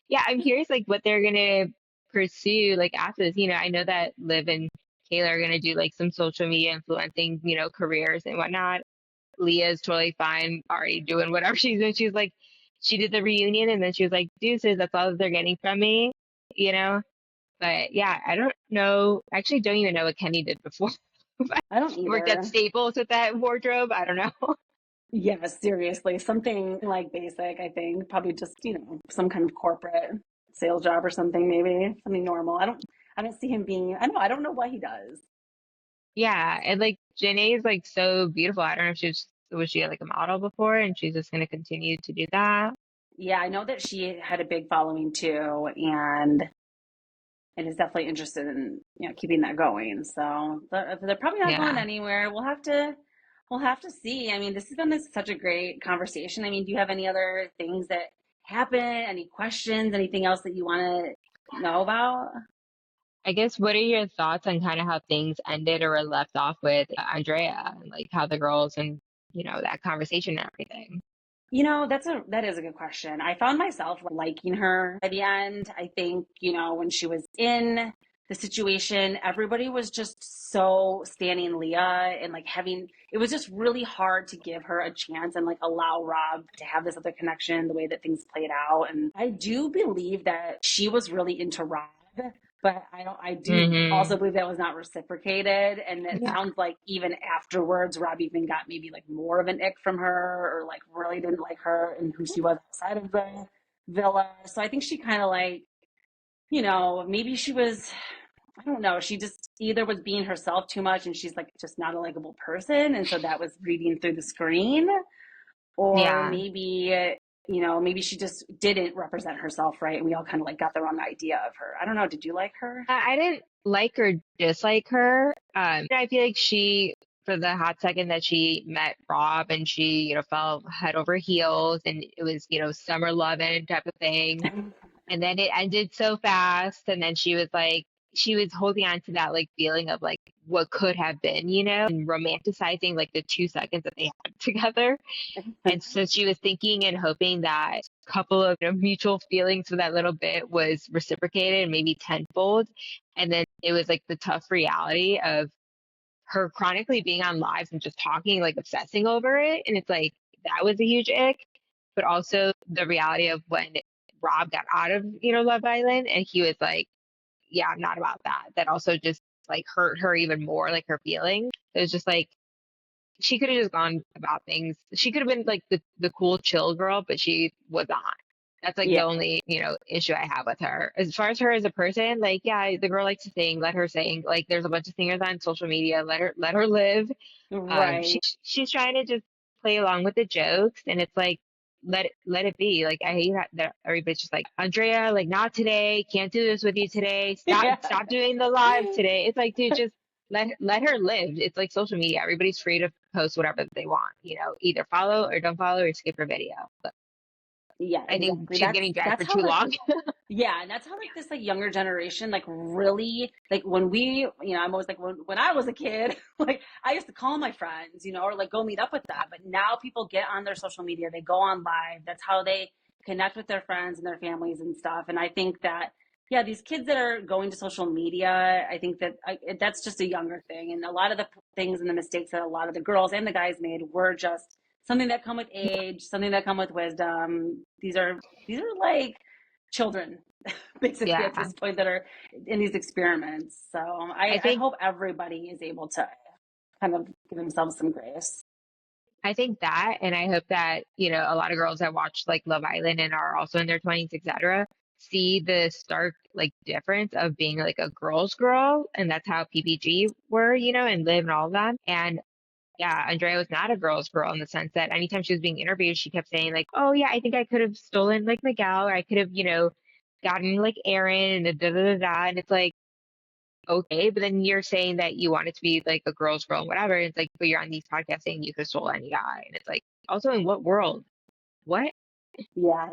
yeah, I'm curious like what they're gonna pursue like after this. I know that Liv and Kayla are gonna do like some social media influencing, careers and whatnot. Leah's totally fine, already doing whatever she's doing. She's like, she did the reunion and then she was like, deuces, that's all that they're getting from me, you know? But yeah, I don't know. I actually don't even know what Kenny did before. I don't Worked at either. Staples with that wardrobe. I don't know. Yeah, seriously. Something like basic, I think. Probably just, some kind of corporate sales job or something, maybe. Something normal. I don't see him being, I don't know what he does. Yeah, and like Janae is like so beautiful. I don't know if was she like a model before and she's just gonna continue to do that. Yeah, I know that she had a big following too, and is definitely interested in, keeping that going. So they're probably not going Yeah. anywhere. We'll have to. We'll have to see. I mean, this has been such a great conversation. I mean, do you have any other things that happen? Any questions? Anything else that you want to know about? I guess what are your thoughts on kind of how things ended or were left off with Andrea and like how the girls and that conversation and everything? That is a good question. I found myself liking her by the end. I think, when she was in the situation, everybody was just so standing Leah and like having it was just really hard to give her a chance and like allow Rob to have this other connection the way that things played out. And I do believe that she was really into Rob, but I do Hmm. also believe that was not reciprocated. And it Yeah. sounds like even afterwards, Rob even got maybe like more of an ick from her or like really didn't like her and who she was outside of the villa. So I think she kind of like, maybe she was, I don't know, she just either was being herself too much and she's like just not a likable person. And so that was reading through the screen. Or Yeah. maybe she just didn't represent herself right. And we all kind of like got the wrong idea of her. I don't know. Did you like her? I didn't like or dislike her. I feel like she, for the hot second that she met Rob and she, fell head over heels and it was, summer loving type of thing. And then it ended so fast. And then she was holding on to that like feeling of like what could have been, and romanticizing like the 2 seconds that they had together. And so she was thinking and hoping that a couple of mutual feelings for that little bit was reciprocated, maybe tenfold. And then it was like the tough reality of her chronically being on lives and just talking, like obsessing over it. And it's like that was a huge ick. But also the reality of when Rob got out of, Love Island and he was like, yeah, I'm not about that. That also just like hurt her even more, like her feelings. It was just like she could have just gone about things. She could have been like the cool chill girl, but she was not. That's like the Yeah. only, issue I have with her. As far as her as a person, like, yeah, the girl likes to sing, let her sing. Like there's a bunch of singers on social media, let her live. Right. She's trying to just play along with the jokes and it's like let it be. Like I hate that everybody's just like, Andrea, like not today, can't do this with you today. Yeah. Stop doing the live today. It's like, dude, just let her live. It's like social media. Everybody's free to post whatever they want, either follow or don't follow or skip her video. But Yeah, I think exactly. she's That's getting dragged that's for how too like long. yeah, and that's how like this like younger generation like really like when we I'm always like when I was a kid like I used to call my friends or like go meet up with them, but now people get on their social media, they go on live. That's how they connect with their friends and their families and stuff. And I think that yeah, these kids that are going to social media, I think that that's just a younger thing, and a lot of the things and the mistakes that a lot of the girls and the guys made were just something that come with age, something that come with wisdom. These are like children basically at Yeah. this point that are in these experiments. So I I think hope everybody is able to kind of give themselves some grace. I think that, and I hope that, a lot of girls that watch like Love Island and are also in their 20s, etc., see the stark like difference of being like a girl's girl, and that's how PPG were, and Liv and all of them. And yeah, Andrea was not a girl's girl in the sense that anytime she was being interviewed, she kept saying like, "Oh yeah, I think I could have stolen like Miguel, or I could have, gotten like Aaron and da da da da." And it's like, okay, but then you're saying that you want it to be like a girl's girl and whatever. And it's like, but you're on these podcasts saying you could stole any guy, and it's like, also in what world? What? Yeah,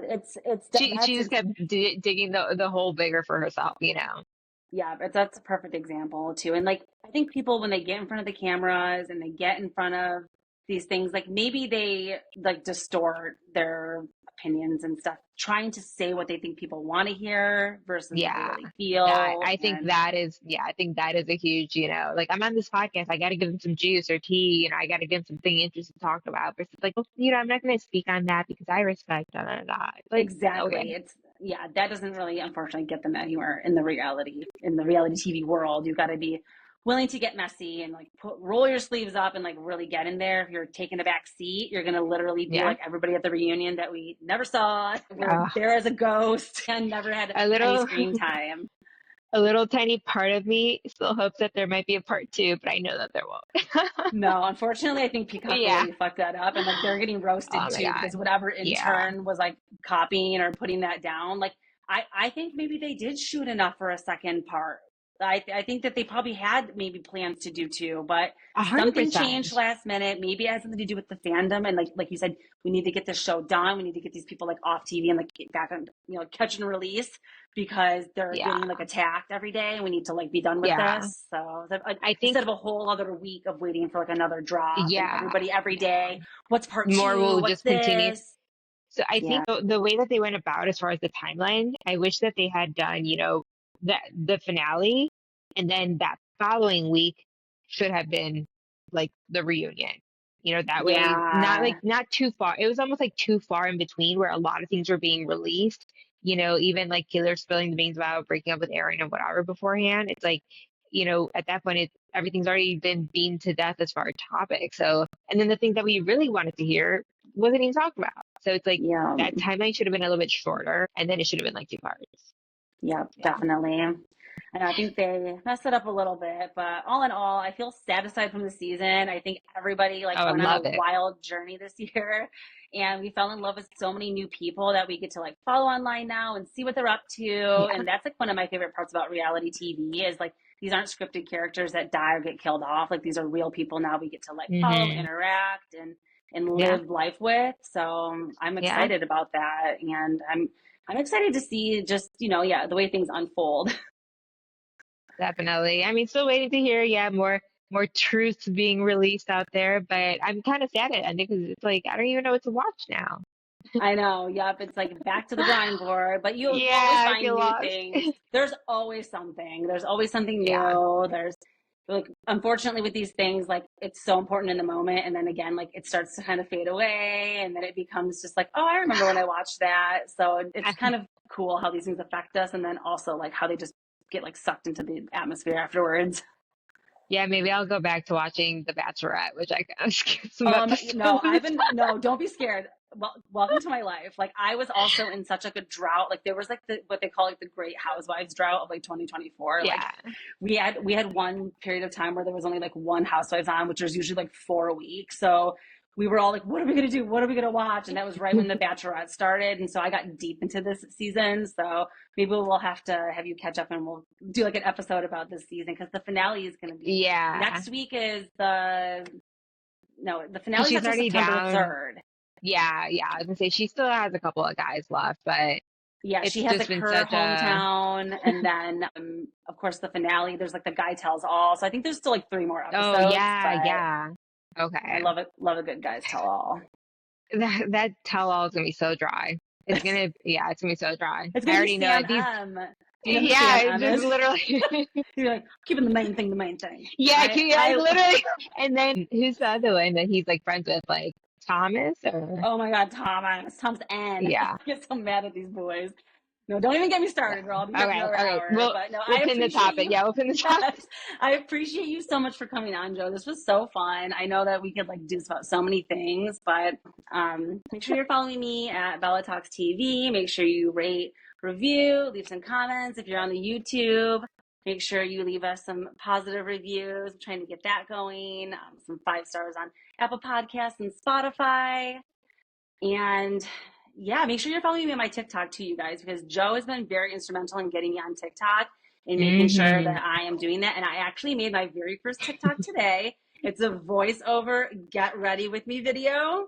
She just kept digging the hole bigger for herself. yeah, but that's a perfect example too. And like I think people when they get in front of the cameras and they get in front of these things, like maybe they like distort their opinions and stuff, trying to say what they think people want to hear versus what they Yeah. really Yeah, feel. I think And that is, yeah, I think that is a huge, like I'm on this podcast, I got to give them some juice or tea, I got to give them something interesting to talk about. Versus like, oh, I'm not going to speak on that because I respect da da da. It's like, exactly. okay, It's yeah, that doesn't really unfortunately get them anywhere in the reality TV world. You've got to be willing to get messy and like roll your sleeves up and like really get in there. If you're taking a back seat, you're gonna literally be yeah, like everybody at the reunion that we never saw. We're uh, there as a ghost and never had a any little, screen time. a little tiny part of me still hopes that there might be a part two, but I know that there won't. No, unfortunately, I think Peacock Yeah. really fucked that up, and like they're getting roasted Oh my too because God. whatever Yeah. intern was like copying or putting that down. Like I think maybe they did shoot enough for a second part. I think that they probably had maybe plans to do two, but something 100%. changed last minute. Maybe it has something to do with the fandom. And like you said, we need to get this show done. We need to get these people like off TV and like get back on, catch and release because they're Yeah. getting like attacked every day and we need to like be done with Yeah. this. So I think, instead of a whole other week of waiting for like another drop and yeah. everybody every day, what's part More two? will What's just continue. this? So I Yeah. think the way that they went about as far as the timeline, I wish that they had done, the finale and then that following week should have been like the reunion. That way Yeah. not too far. It was almost like too far in between where a lot of things were being released. Even like Taylor spilling the beans about breaking up with Aaron and whatever beforehand. It's like, at that point everything's already been beaten to death as far as topic. So and then the thing that we really wanted to hear wasn't even talked about. So it's like Yeah. that timeline should have been a little bit shorter, and then it should have been like 2 parts. Yeah, Yeah. definitely. And I think they messed it up a little bit, but all in all, I feel satisfied from the season. I think everybody like Oh, I went on a love it. wild journey this year, and we fell in love with so many new people that we get to like follow online now and see what they're up to. Yeah. And that's like one of my favorite parts about reality TV is like these aren't scripted characters that die or get killed off. Like these are real people now we get to like follow, Hmm. interact, and Yeah. live life with. So I'm Yeah. excited about that, and I'm excited to see just, the way things unfold. Definitely. I mean, still waiting to hear, more truths being released out there, but I'm kind of sad at ending because it's like I don't even know what to watch now. I know. Yep. It's like back to the grind board, but you'll always Yeah, I find feel new lost. things. There's always something. There's always something Yeah. new. There's like, unfortunately with these things, like it's so important in the moment. And then again, like it starts to kind of fade away and then it becomes just like, oh, I remember when I watched that. So it's kind of cool how these things affect us. And then also like how they just get like sucked into the atmosphere afterwards. Yeah, maybe I'll go back to watching The Bachelorette, which I kind of skipped some episodes. No, don't be scared. Well, welcome to my life. Like I was also in such like a drought. Like there was like what they call like the Great Housewives drought of like 2024. Like Yeah. we had one period of time where there was only like one Housewives on, which was usually like 4 a week. So we were all like, what are we gonna do? What are we gonna watch? And that was right when The Bachelorette started. And so I got deep into this season. So maybe we'll have to have you catch up and we'll do like an episode about this season because the finale is gonna be Yeah. next week is the finale is She's until already September down. 3rd. Yeah, I was gonna say she still has a couple of guys left, but Yeah, it's she has just like been her such a hometown, and then of course the finale. There's like the Guy Tells All, so I think there's still like 3 more oh episodes. But yeah. I Okay. love a good Guys Tell All. That tell all is gonna be so dry. It's gonna be so dry. It's I gonna be already know Sam it. These M. Do you know who Yeah, Sam it's M just is? literally You're like keeping the main thing the main thing. yeah, I literally. And then who's the other one that he's like friends with, like Thomas or oh my God, Tom's N. I yeah. get so mad at these boys. No, don't even get me started, girl. I'll be here for another Okay. hour. We'll But no, we'll I pin the appreciate topic. you. Yeah, we'll pin the topic. Yes, I appreciate you so much for coming on, Joe. This was so fun. I know that we could like do this about so many things, but make sure you're following me at Bella Talks TV. Make sure you rate, review, leave some comments. If you're on the YouTube, make sure you leave us some positive reviews. I'm trying to get that going. Some 5 stars on Apple Podcasts and Spotify. And yeah, make sure you're following me on my TikTok too, you guys, because Joe has been very instrumental in getting me on TikTok and making sure that I am doing that. And I actually made my very first TikTok today. It's a voiceover get ready with me video.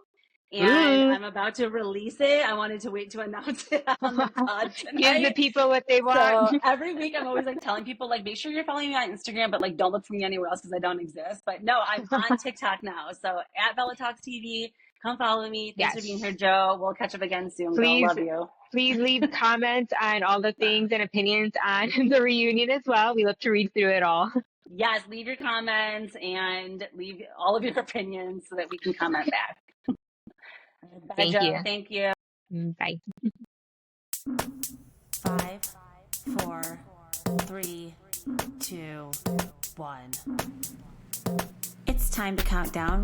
And I'm about to release it. I wanted to wait to announce it on the pod tonight. Give the people what they want. So every week I'm always like telling people like, make sure you're following me on Instagram, but like don't look for me anywhere else because I don't exist. But no, I'm on TikTok now. So at Bella Talks TV, come follow me. Thanks for being here, Joe. We'll catch up again soon. Please, Love you. Please leave comments on all the things and opinions on the reunion as well. We love to read through it all. Yes, leave your comments and leave all of your opinions so that we can comment back. Bye, Thank Joe. you. Thank you. Bye. 5, 4, 3, 2, 1. It's time to count down.